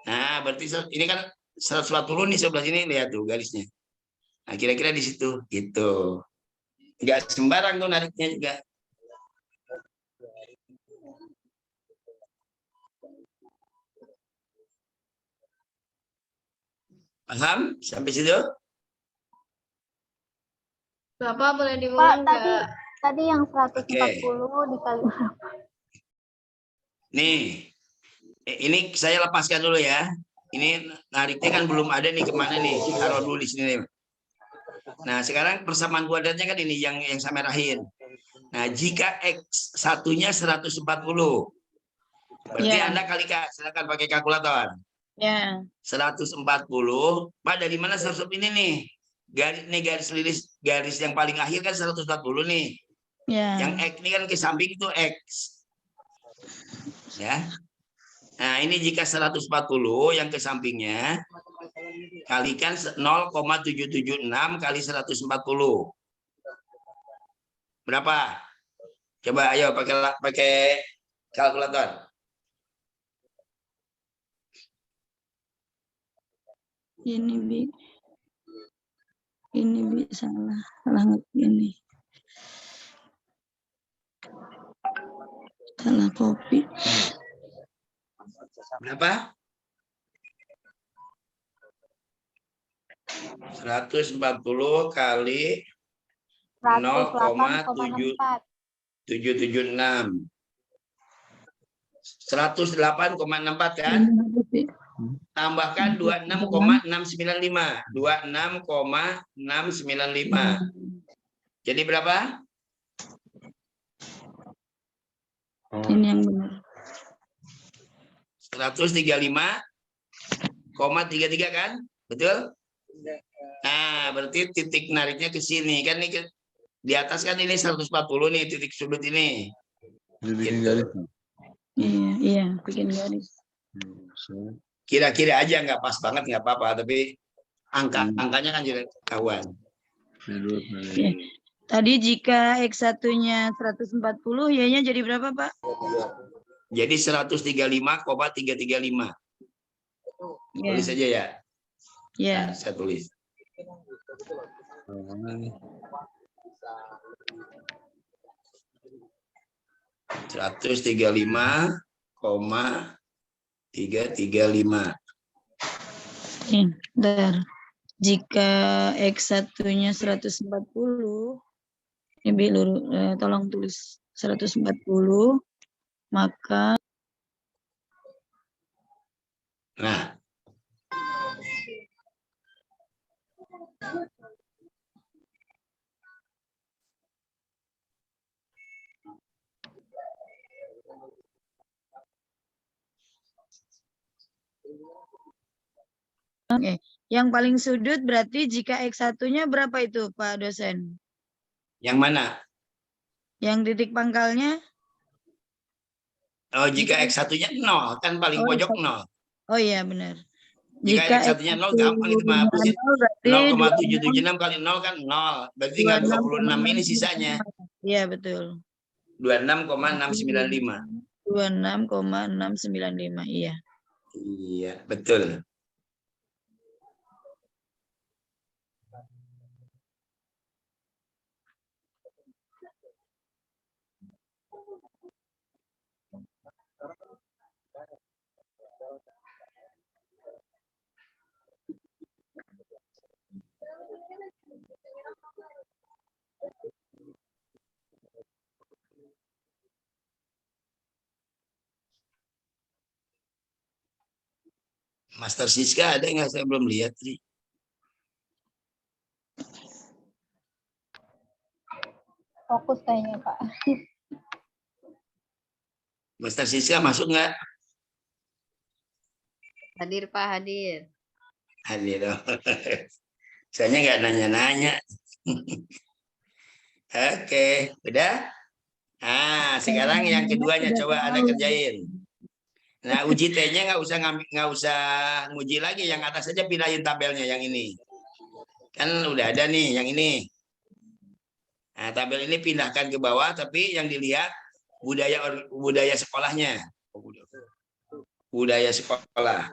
Nah, berarti ini kan 140 nih sebelah sini, lihat tuh garisnya. Nah, kira-kira di situ gitu. Enggak sembarang tuh nariknya juga. Paham sampai situ? Bapak boleh diulang Pak, tadi yang 140 dikali berapa? Nih, ini saya lepaskan dulu ya. Ini nariknya kan belum ada nih kemana nih. Taruh dulu di sini nih. Nah, sekarang persamaan kuadratnya kan ini yang saya merahin. Nah, jika X1-nya 140. Berarti Anda kalikan, silakan pakai kalkulator. Ya. 140. Pak, dari mana 140 ini nih? Garis yang paling akhir kan 140 nih. Ya. Yang X ini kan ke samping itu X. Ya. Nah, ini jika 140 yang ke sampingnya kalikan 0,776 kali 140. Berapa? Coba ayo pakai kalkulator. Ini salah ini. Salah kopi. Berapa? 140 kali 0,776. 108,64 kan? tambahkan 26,695. 26,695. Jadi berapa? Ini yang benar. 135,33 kan? Betul? Nah, berarti titik nariknya ke sini. Kan ini di atas kan ini 140 nih titik sudut ini. Dibikin Gitu. garis. Iya, bikin garis. Kira-kira aja nggak pas banget nggak apa-apa, tapi angkanya kan juga kawan. Iya. Tadi jika X1-nya 140, Y-nya jadi berapa, Pak? Jadi 135,335. Iya. Tulis aja ya. Iya. Nah, saya tulis. Seratus 135,335. Nih, bentar. Jika X1-nya 140, ini tolong tulis 140, maka Nah, oke. Yang paling sudut berarti jika X1-nya berapa itu, Pak dosen? yang mana? Yang titik pangkalnya? Oh, jika X1-nya 0, kan paling Oh, pojok 0. Oh iya, benar. Jika X1-nya 0, gampang itu mah. Hapusin 0,776 kali 0 kan 0. Berarti tinggal 26 ini sisanya. Iya, betul. 26,695. 26,695, iya. Iya, betul. Master Siska ada nggak? Saya belum lihat sih. Fokus kayaknya, Pak. Master Siska masuk nggak? Hadir, Pak, hadir. Hadir. Saya nggak nanya-nanya. Oke, udah? Nah, sekarang yang keduanya coba Anda kerjain. Nah, uji T-nya nggak usah nguji lagi, yang atas saja pindahin tabelnya yang ini. Kan udah ada nih yang ini. Nah, tabel ini pindahkan ke bawah, tapi yang dilihat budaya sekolahnya. Budaya sekolah.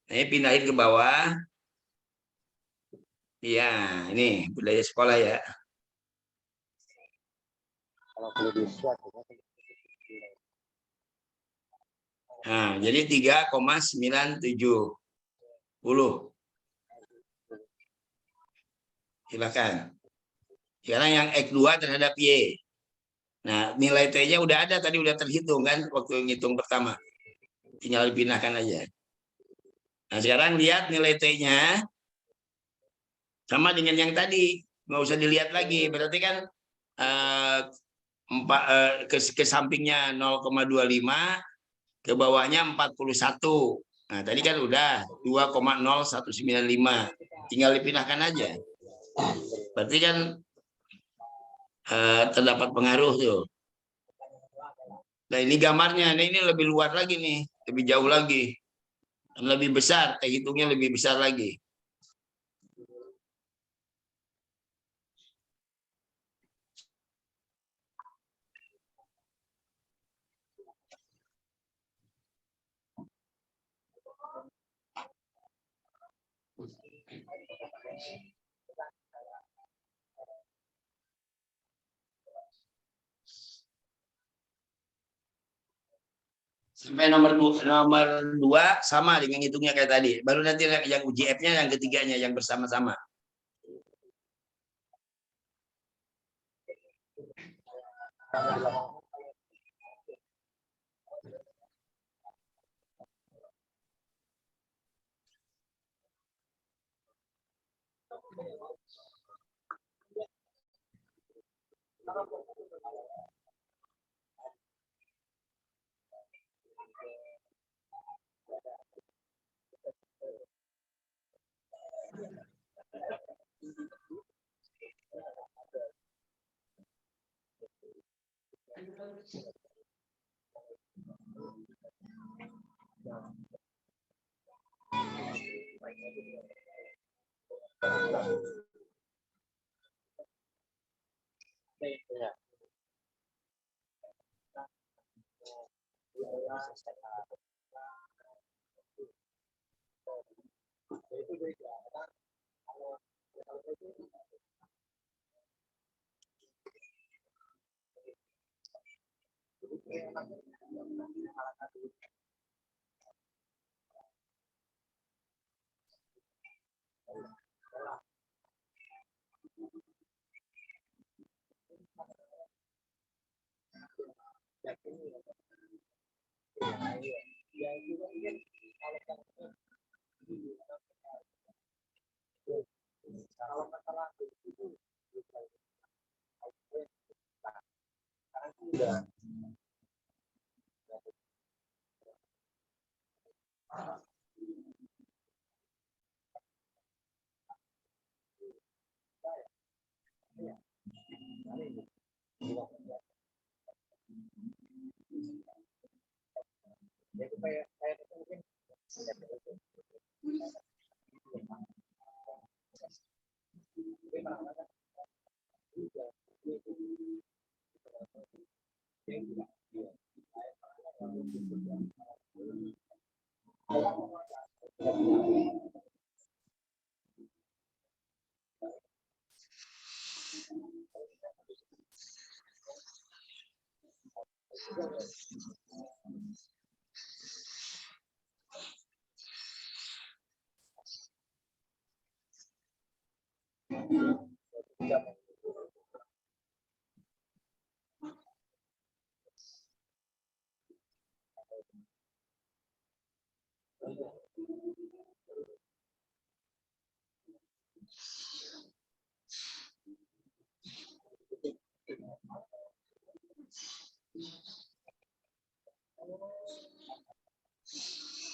Nah, ini pindahin ke bawah. Iya, ini budaya sekolah ya. Nah, jadi 3,970. Silakan. Sekarang yang X2 terhadap Y. Nah, nilai T-nya udah ada, tadi udah terhitung kan waktu ngitung pertama. Tinggal dipindahkan aja. Nah, sekarang lihat nilai T-nya sama dengan yang tadi. Nggak usah dilihat lagi. Berarti kan ke sampingnya 0,25, ke bawahnya 41. Nah, tadi kan udah 2,0195. Tinggal dipindahkan aja. Berarti kan terdapat pengaruh tuh. Nah, ini gambarnya. Nah, ini lebih luar lagi nih. Lebih jauh lagi. Lebih besar. Hitungnya lebih besar lagi. Sampai nomor 2 sama dengan hitungnya kayak tadi. Baru nanti yang uji F-nya yang ketiganya yang bersama-sama.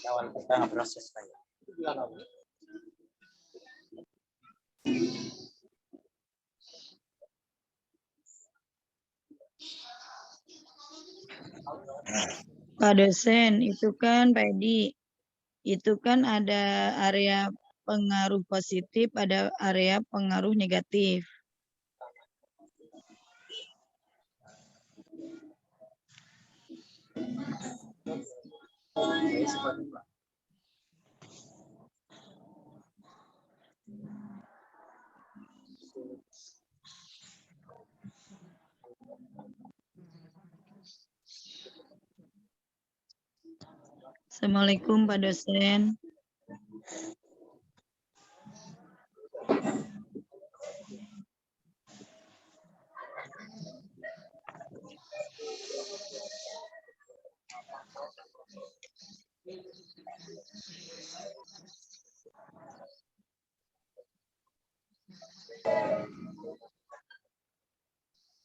Kawan kita proses saya. Pak dosen, itu kan Pak Edi, itu kan ada area pengaruh positif, ada area pengaruh negatif. Assalamualaikum Pak dosen.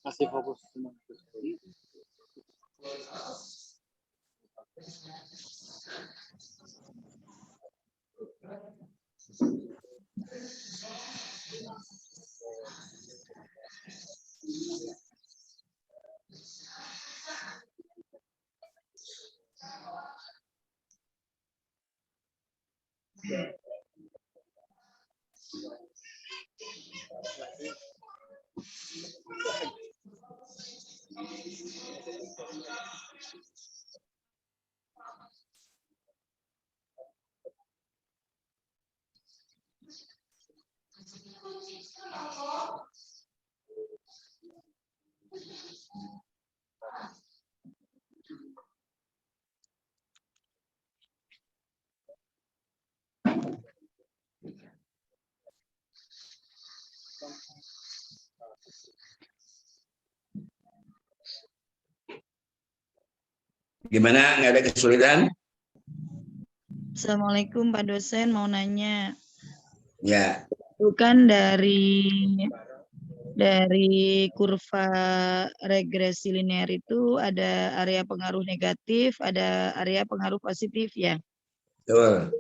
Masih fokus. Gimana? Nggak ada kesulitan? Assalamualaikum Pak dosen, mau nanya. Ya. Bukan dari kurva regresi linear itu ada area pengaruh negatif, ada area pengaruh positif ya. Betul.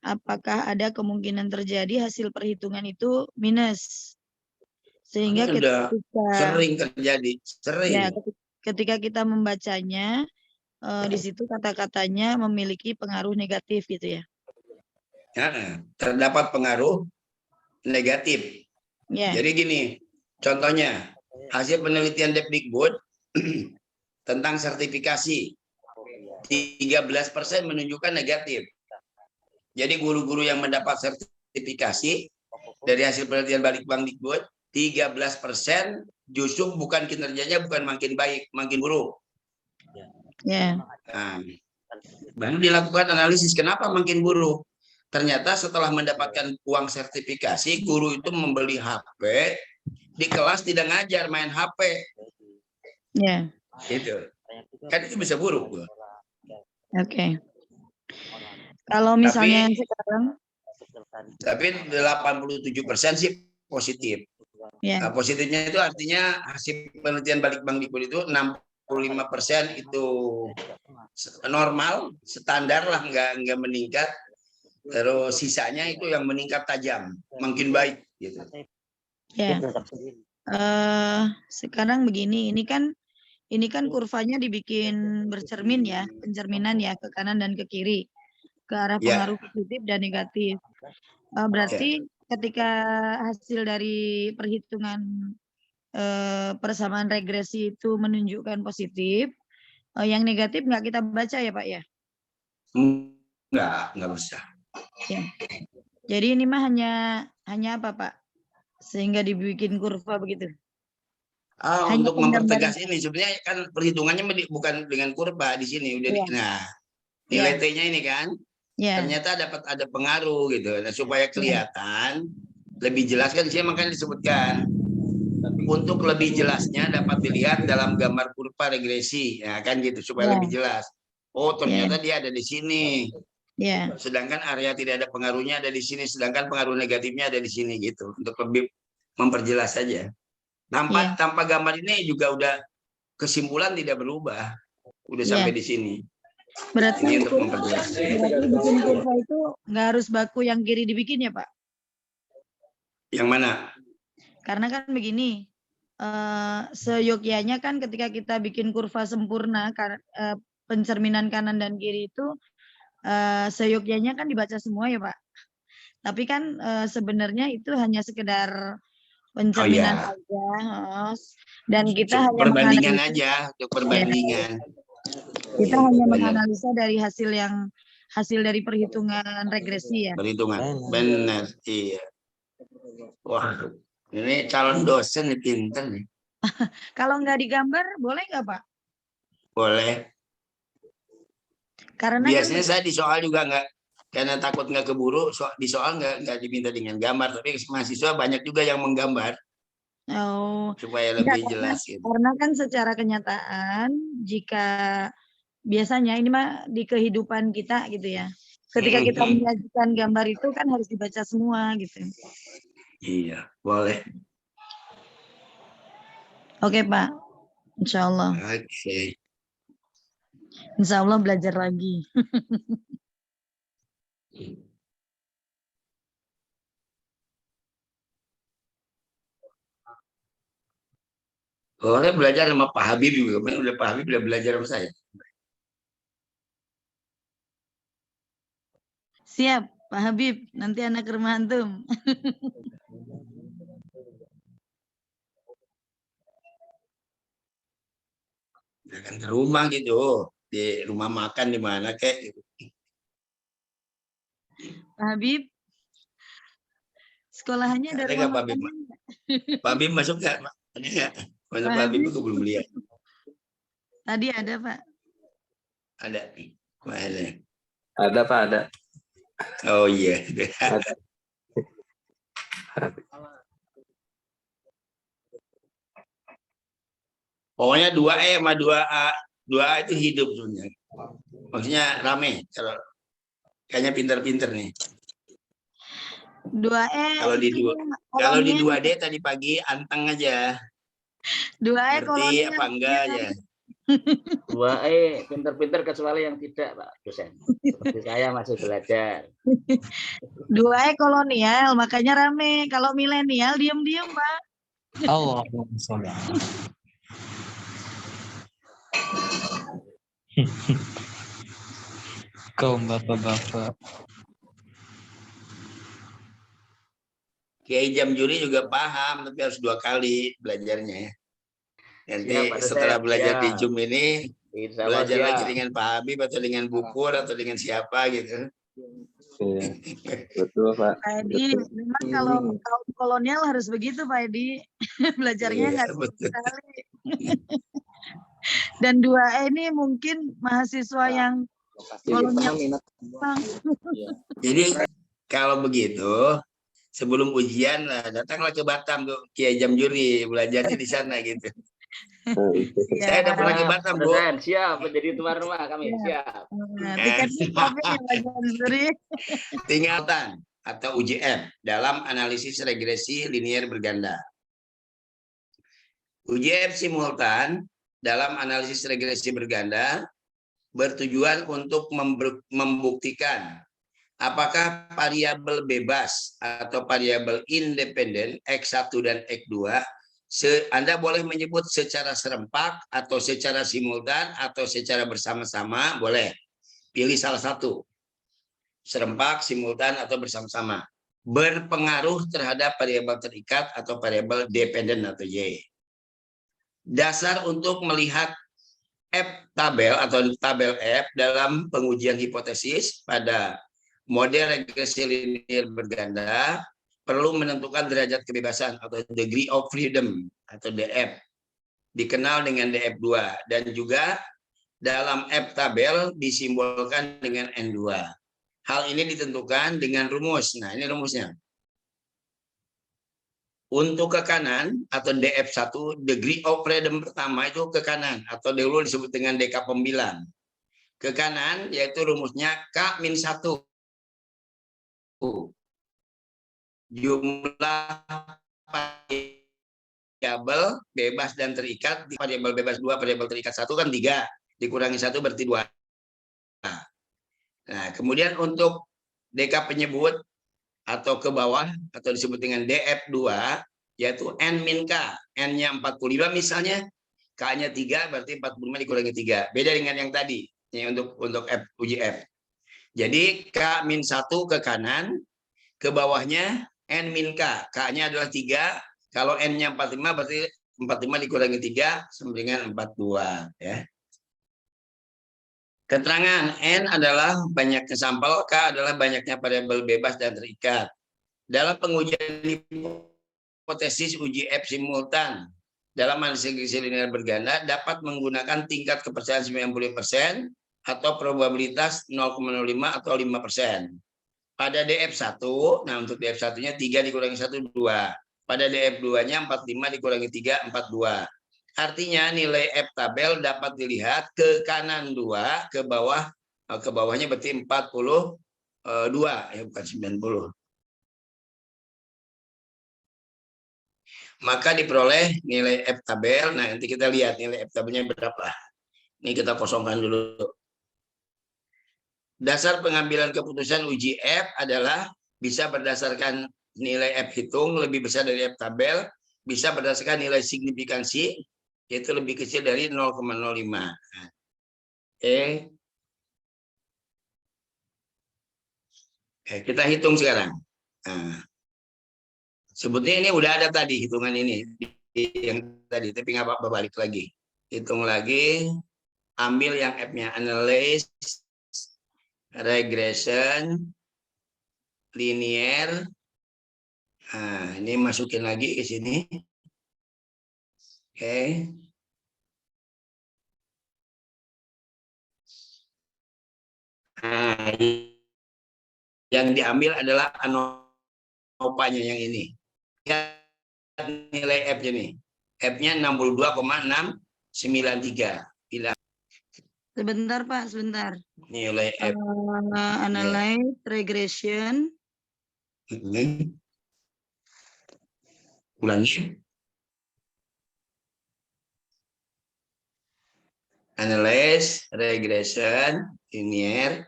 Apakah ada kemungkinan terjadi hasil perhitungan itu minus? Sehingga Udah ketika sering terjadi, sering. ya ketika kita membacanya di situ kata-katanya memiliki pengaruh negatif gitu ya. Ya, terdapat pengaruh negatif. Ya. Jadi gini, contohnya hasil penelitian Depdikbud tentang sertifikasi 13% menunjukkan negatif. Jadi guru-guru yang mendapat sertifikasi dari hasil penelitian Balitbangdikbud 13% justru bukan kinerjanya bukan makin baik, makin buruk. Ya. Nah, baru dilakukan analisis kenapa makin buruk. Ternyata setelah mendapatkan uang sertifikasi, guru itu membeli HP, di kelas tidak ngajar, main HP. Ya. Gitu. Kan itu bisa buruk. Oke. Kalau misalnya sekarang, Tapi 87% sih positif. ya. Nah, positifnya itu artinya hasil penelitian Balitbangdikbud itu 65% itu normal, standar lah, nggak meningkat. Terus sisanya itu yang meningkat tajam, makin baik gitu. Ya. Sekarang begini, ini kan kurvanya dibikin bercermin ya, pencerminan ya ke kanan dan ke kiri, ke arah pengaruh positif dan negatif. Berarti ketika hasil dari perhitungan persamaan regresi itu menunjukkan positif, yang negatif nggak kita baca ya Pak ya? Nggak bisa. Ya. Jadi ini mah hanya apa Pak? Sehingga dibikin kurva begitu. Untuk mempertegas ini sebenarnya kan perhitungannya bukan dengan kurva di sini udah nah nilai T-nya ini kan ternyata ada pengaruh gitu. Nah, supaya kelihatan lebih jelas kan sih makanya disebutkan untuk lebih jelasnya dapat dilihat dalam gambar kurva regresi ya kan gitu supaya lebih jelas. Oh ternyata dia ada di sini. Sedangkan area tidak ada pengaruhnya ada di sini, sedangkan pengaruh negatifnya ada di sini gitu. Untuk lebih memperjelas saja. Tanpa gambar ini juga udah kesimpulan tidak berubah. Udah sampai di sini. Berarti ini untuk memperjelas. Berarti bikin kurva itu nggak harus baku yang kiri dibikin ya Pak? Yang mana? Karena kan begini, seyogyanya kan ketika kita bikin kurva sempurna, pencerminan kanan dan kiri itu seyogyanya kan dibaca semua ya Pak. Tapi kan sebenarnya itu hanya sekedar pencerminan aja, dan kita hanya perbandingan aja, untuk perbandingan. Kita hanya menganalisa dari hasil dari perhitungan regresi ya. Perhitungan, benar, iya. Wah, ini calon dosen nih pinter nih. Kalau nggak digambar boleh nggak Pak? Boleh. Karena biasanya saya di soal juga nggak, karena takut nggak keburu, di soal nggak diminta dengan gambar, tapi mahasiswa banyak juga yang menggambar. Supaya lebih jelas. Gitu. Karena kan secara kenyataan, jika biasanya ini mah di kehidupan kita gitu ya, ketika kita menyajikan gambar itu kan harus dibaca semua gitu. Iya, boleh. Oke Pak, insya Allah. Oke. Insya Allah belajar lagi. Boleh belajar sama Pak Habib juga. Udah Pak Habib udah belajar sama saya. Siap, Pak Habib. Nanti anak ke rumah antum. Kan ke rumah gitu, di rumah makan di mana kayak gitu. Pak Habib, sekolahannya ada rumah Pak Habib? Pak Habib masuk nggak? Ada nggak? Mana Pak Habib aku belum lihat. Tadi ada Pak. Ada. Mana? Ada Pak, ada. Oh iya. Ada. Pokoknya 2E sama 2A. 2A itu hidup sebenarnya. Maksudnya rame. Kalau kayaknya pinter-pinter nih. 2E Kalau di itu kalau di kolonial. 2D tadi pagi anteng aja. 2E Ngerti kolonial. apa enggak ya? 2E pinter-pinter kecuali yang tidak, Pak dosen. Seperti saya masih belajar. 2E kolonial, makanya rame. Kalau milenial diem-diem, Pak. Allahumma sholli. Kaum bapak-bapak. Kiai Jamjuri juga paham, tapi harus 2 kali belajarnya ya. Nanti Siap, Pak dosen, setelah belajar di siap. Zoom ini, Insya Allah belajar siap. lagi dengan Pak Habib atau dengan Bukur atau dengan siapa gitu. Iya, betul Pak. Pak Edi, memang kalau kaum kolonial harus begitu, Pak Edi. Belajarnya Iya, nggak betul. sekali. Dan 2E ini mungkin mahasiswa yang kolonial. Jadi kalau begitu, sebelum ujian datanglah ke Batam tuh Kiai Jamjuri, belajarnya di sana gitu. Saya udah pernah ke Batam, Pak Bu. dosen, siap menjadi tuan rumah kami, siap. Nah, tiketnya tapi ya Pak Jamsuri. Tinggalkan atau UJM dalam analisis regresi linier berganda. UJM simultan dalam analisis regresi berganda bertujuan untuk membuktikan apakah variabel bebas atau variabel independen X1 dan X2 Anda boleh menyebut secara serempak atau secara simultan atau secara bersama-sama, boleh. Pilih salah satu. Serempak, simultan, atau bersama-sama. Berpengaruh terhadap variabel terikat atau variabel dependen atau Y. Dasar untuk melihat F tabel atau tabel F dalam pengujian hipotesis pada model regresi linier berganda perlu menentukan derajat kebebasan atau degree of freedom atau DF, dikenal dengan DF2, dan juga dalam F tabel disimbolkan dengan N2. Hal ini ditentukan dengan rumus. Nah, ini rumusnya. Untuk ke kanan atau DF1, degree of freedom pertama itu ke kanan atau dulu disebut dengan DK pembilang. Ke kanan yaitu rumusnya K-1. Jumlah variabel bebas dan terikat, variabel bebas 2, variabel terikat 1 kan 3, dikurangi 1 berarti 2. Nah, kemudian untuk DK penyebut atau ke bawah atau disebut dengan DF2 yaitu N min K, N-nya 45 misalnya, K-nya 3 berarti 45 dikurangi 3. Beda dengan yang tadi ya, untuk F uji F. Jadi K-1 ke kanan, ke bawahnya N min K, K-nya adalah 3, kalau N-nya 45 berarti 45 dikurangi 3 sama dengan 42 ya. Keterangan N adalah banyaknya sampel, K adalah banyaknya variabel bebas dan terikat. Dalam pengujian hipotesis uji F simultan dalam analisis regresi linier berganda dapat menggunakan tingkat kepercayaan 90% atau probabilitas 0,05 atau 5%. Pada DF1, nah untuk DF1-nya 3 dikurangi 1, 2. Pada DF2-nya 45 dikurangi 3, 42. Artinya nilai F tabel dapat dilihat ke kanan 2, ke bawahnya berarti 42, ya bukan 90. Maka diperoleh nilai F tabel. Nah, nanti kita lihat nilai F tabelnya berapa. Ini kita kosongkan dulu. Dasar pengambilan keputusan uji F adalah bisa berdasarkan nilai F hitung lebih besar dari F tabel, bisa berdasarkan nilai signifikansi, yaitu lebih kecil dari 0,05. Oke, kita hitung sekarang. Nah, sebetulnya ini udah ada tadi hitungan ini yang tadi, tapi nggak apa-apa, balik lagi. Hitung lagi, ambil yang F-nya, analysis regression linear. Nah, ini masukin lagi ke sini. Oke. Nah, yang diambil adalah ANOVA-nya yang ini. Nilai F-nya nih. F-nya 62,693. Bila Sebentar Pak, sebentar. nilai F. Analyze regression Ulangi. Analyze, regression, linear.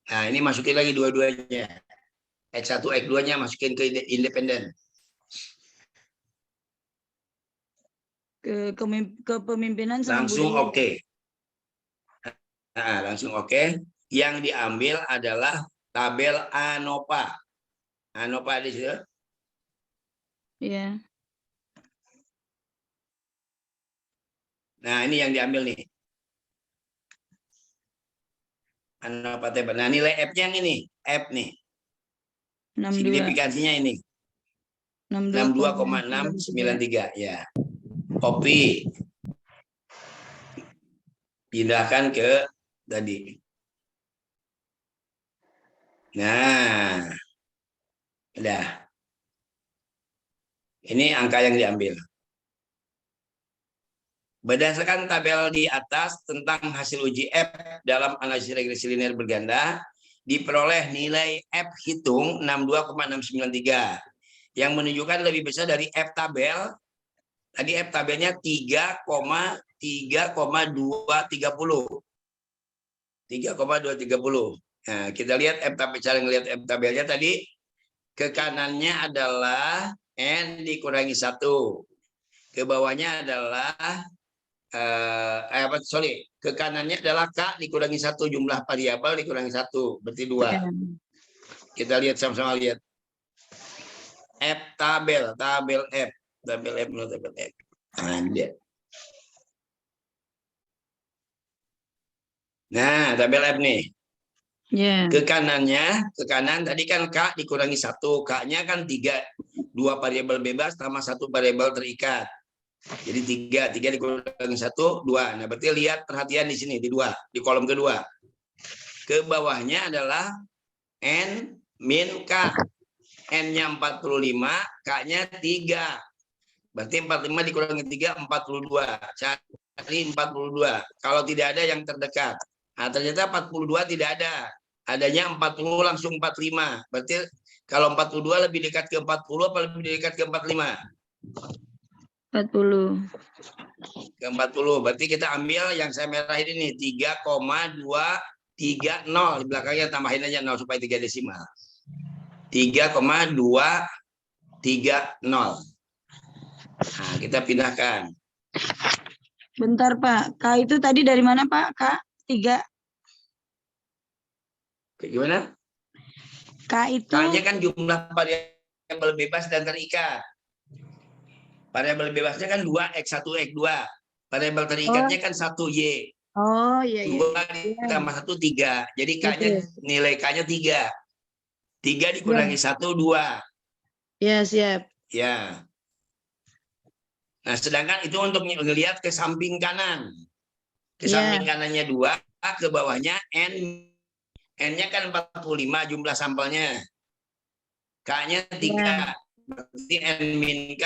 Nah, ini masukin lagi dua-duanya. X1, X2-nya masukin ke independen. Ke kepemimpinan sama Langsung budaya. oke. Nah, langsung oke. Yang diambil adalah tabel ANOPA. ANOPA di situ. Iya. Nah, ini yang diambil nih. ANOPA tabel. Nah, nilai F-nya yang ini. F nih. 62. Signifikansinya ini. 62,693. Ya. Copy. Pindahkan ke tadi. Nah. Udah. Ini angka yang diambil. Berdasarkan tabel di atas tentang hasil uji F dalam analisis regresi linear berganda, diperoleh nilai F hitung 62,693 yang menunjukkan lebih besar dari F tabel. Tadi F tabelnya 3,230. 3,230. Nah, kita lihat F tabel, cara ngelihat F tabelnya tadi, ke kanannya adalah N dikurangi 1. Ke bawahnya adalah ke kanannya adalah K dikurangi 1, jumlah variabel dikurangi 1, berarti 2. Kita lihat sama-sama lihat. F tabel F. Tabel F, no tabel F. Nah, tabel F nih. Yeah. Ke kanan tadi kan K dikurangi 1, K-nya kan 3, 2 variabel bebas sama 1 variabel terikat. Jadi 3 dikurangi 1, 2. Nah, berarti lihat perhatian di sini di 2, di kolom kedua. Ke bawahnya adalah N min K. N-nya 45, K-nya 3. Berarti 45 dikurangi 3, 42. Cari 42. Kalau tidak ada yang terdekat. Nah, ternyata 42 tidak ada. Adanya 40 langsung 45. Berarti kalau 42 lebih dekat ke 40 apa lebih dekat ke 45? 40. Ke 40. Berarti kita ambil yang saya merahin ini 3,230. Di belakangnya tambahin aja 0 supaya 3 desimal. 3,230. Nah, kita pindahkan. Bentar, Pak. K itu tadi dari mana, Pak? K 3. Gimana? K itu K-nya kan jumlah variabel bebas dan terikat. Variabel bebasnya kan 2, X1, X2. Variabel terikatnya kan 1, Y. Oh, iya, 2 iya. ditambah 1, 3. Jadi K-nya, nilai K-nya 3. 3 dikurangi 1, 2. Ya, siap. Ya. Nah, sedangkan itu untuk melihat ke samping kanan. Ke samping kanannya 2, ke bawahnya N. N-nya kan 45 jumlah sampelnya. K-nya 3. Berarti N min K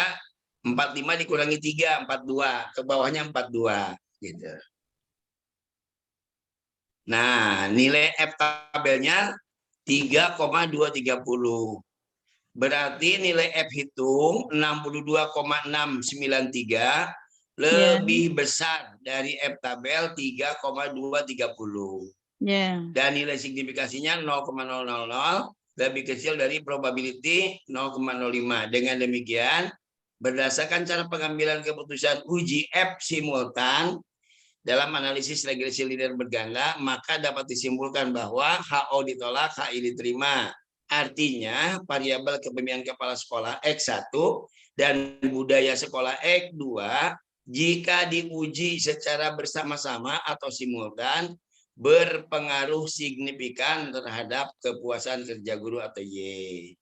45 dikurangi 3, 42. Ke bawahnya 42. Gitu. Nah, nilai F tabelnya 3,230. Berarti nilai F hitung 62,693 lebih besar dari F tabel 3,230. Dan nilai signifikasinya 0,000 lebih kecil dari probability 0,05. Dengan demikian, berdasarkan cara pengambilan keputusan uji F simultan dalam analisis regresi linear berganda, maka dapat disimpulkan bahwa HO ditolak, HI diterima. Artinya, variabel kepemimpinan kepala sekolah X1 dan budaya sekolah X2 jika diuji secara bersama-sama atau simultan berpengaruh signifikan terhadap kepuasan kerja guru atau Y.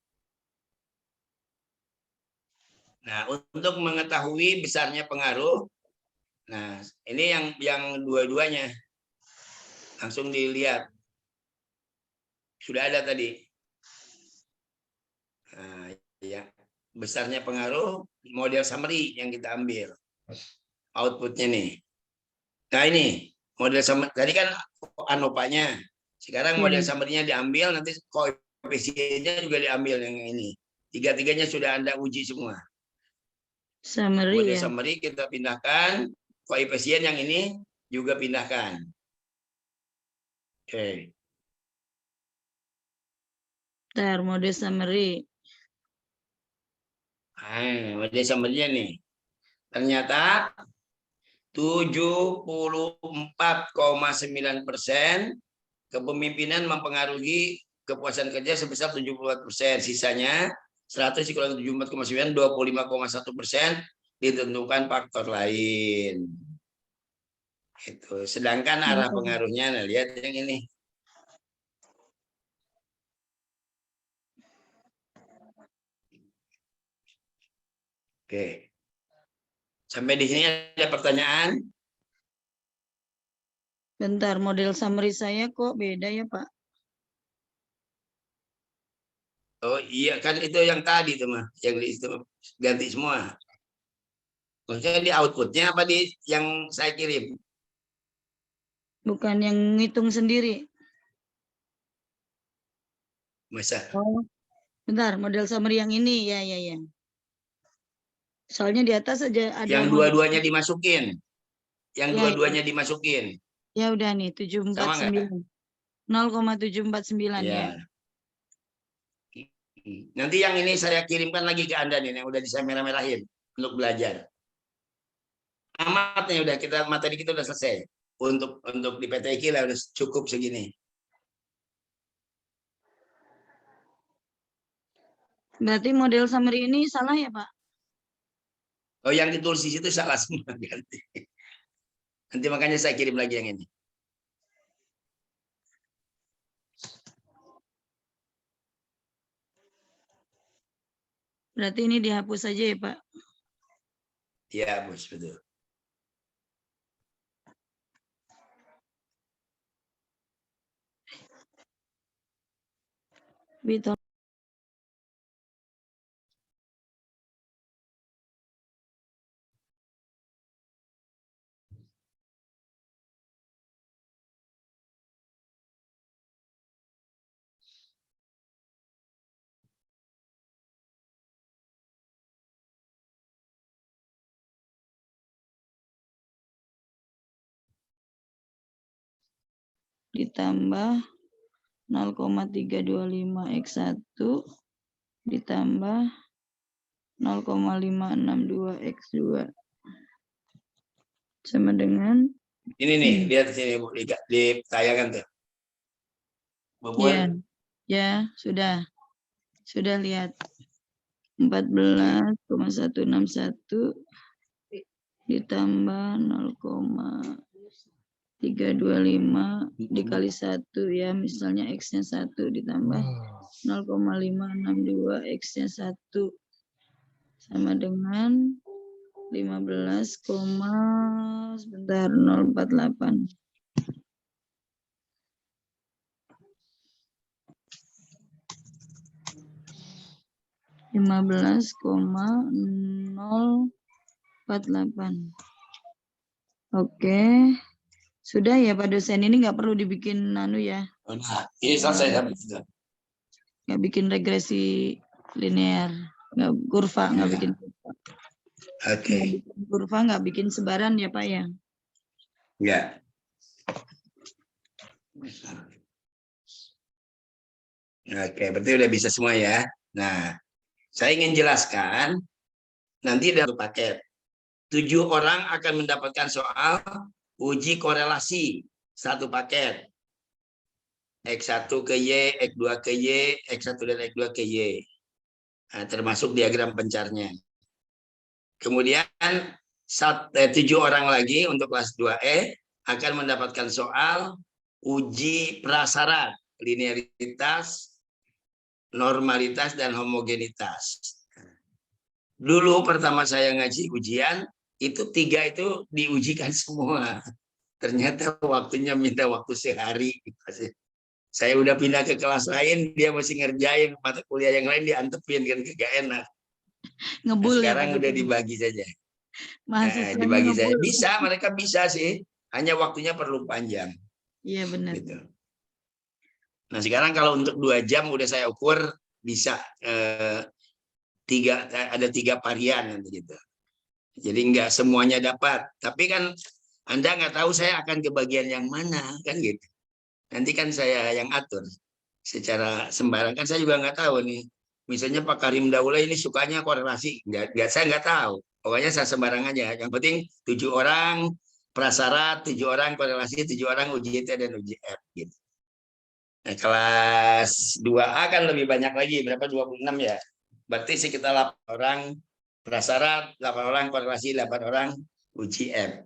Nah, untuk mengetahui besarnya pengaruh, nah ini yang dua-duanya langsung dilihat. Sudah ada tadi. Nah, ya, besarnya pengaruh model summary yang kita ambil. Outputnya nih. Nah, ini model summary tadi kan ANOPA-nya. Sekarang model summary-nya diambil, nanti koefisiennya juga diambil yang ini. Tiga-tiganya sudah Anda uji semua. Summary Model ya. summary kita pindahkan, koefisien yang ini juga pindahkan. Oke. Bentar, mode summary. Model summary-nya nih. Ternyata 74,9% kepemimpinan mempengaruhi kepuasan kerja sebesar 74%. Sisanya 100 dikurangi 74,9, 25,1% ditentukan faktor lain. Itu. Sedangkan arah pengaruhnya, nah lihat yang ini. Oke. Sampai di sini ada pertanyaan? Bentar, model summary saya kok beda ya, Pak? Oh iya kan itu yang tadi tuh mah, yang itu ganti semua. Maksudnya di outputnya apa di yang saya kirim? Bukan yang ngitung sendiri. Masa? Oh, bentar, model summary yang ini ya. Soalnya di atas aja ada Yang dua-duanya dimasukin. Yang Ya, dua-duanya dimasukin. Ya udah nih, Sama nggak? 0,749 ya. Nanti yang ini saya kirimkan lagi ke Anda nih, yang udah saya merah-merahin untuk belajar. Amatnya udah kita materi kita udah selesai. Untuk di PTQ lah udah cukup segini. Berarti model summary ini salah ya, Pak? Oh, yang ditulis di situ salah semua ganti. Nanti makanya saya kirim lagi yang ini. Berarti ini dihapus saja ya, Pak? Iya, Bos, betul. Betul. Ditambah 0,325 X1 ditambah 0,562 X2 sama dengan Ini nih, lihat sini Bu, di tayangan tuh. ya sudah lihat 14,161 ditambah 0,325 dikali 1 ya, misalnya X-nya 1 ditambah 0,562 X-nya 1 sama dengan 048. 15,048. Oke. Sudah ya Pak dosen, ini nggak perlu dibikin ya. Nah, ini selesai sampai situ. Nggak bikin regresi linear, nggak kurva, nggak bikin kurva. Oke. Nggak bikin kurva, nggak bikin sebaran ya Pak ya. Ya. Oke, berarti udah bisa semua ya. Nah, saya ingin jelaskan nanti dalam paket 7 orang akan mendapatkan soal uji korelasi satu paket. X1 ke Y, X2 ke Y, X1 dan X2 ke Y. Nah, termasuk diagram pencarnya. Kemudian 7 orang lagi untuk kelas 2E akan mendapatkan soal uji prasyarat, linearitas, normalitas, dan homogenitas. Dulu pertama saya ngaji ujian, itu 3 itu diujikan semua. Ternyata waktunya minta waktu sehari. Saya udah pindah ke kelas lain, dia masih ngerjain mata kuliah yang lain diantepin kan gak enak. Ngebul sekarang ya, udah dibagi saja. Dibagi saja. Bisa, mereka bisa sih. Hanya waktunya perlu panjang. Iya benar. Gitu. Nah sekarang kalau untuk 2 jam udah saya ukur bisa ada 3 varian nanti gitu. Jadi nggak semuanya dapat. Tapi kan Anda nggak tahu saya akan ke bagian yang mana kan gitu. Nanti kan saya yang atur secara sembarang, kan saya juga nggak tahu nih. Misalnya Pak Karim Daula ini sukanya korelasi, saya nggak tahu. Pokoknya saya sembarang aja. Yang penting 7 orang prasyarat, 7 orang korelasi, 7 orang UJT dan UJF gitu. Nah, kelas 2A kan lebih banyak lagi, berapa 26 ya. Berarti sekitar 8 orang prasyarat, 8 orang korelasi, 8 orang UJF.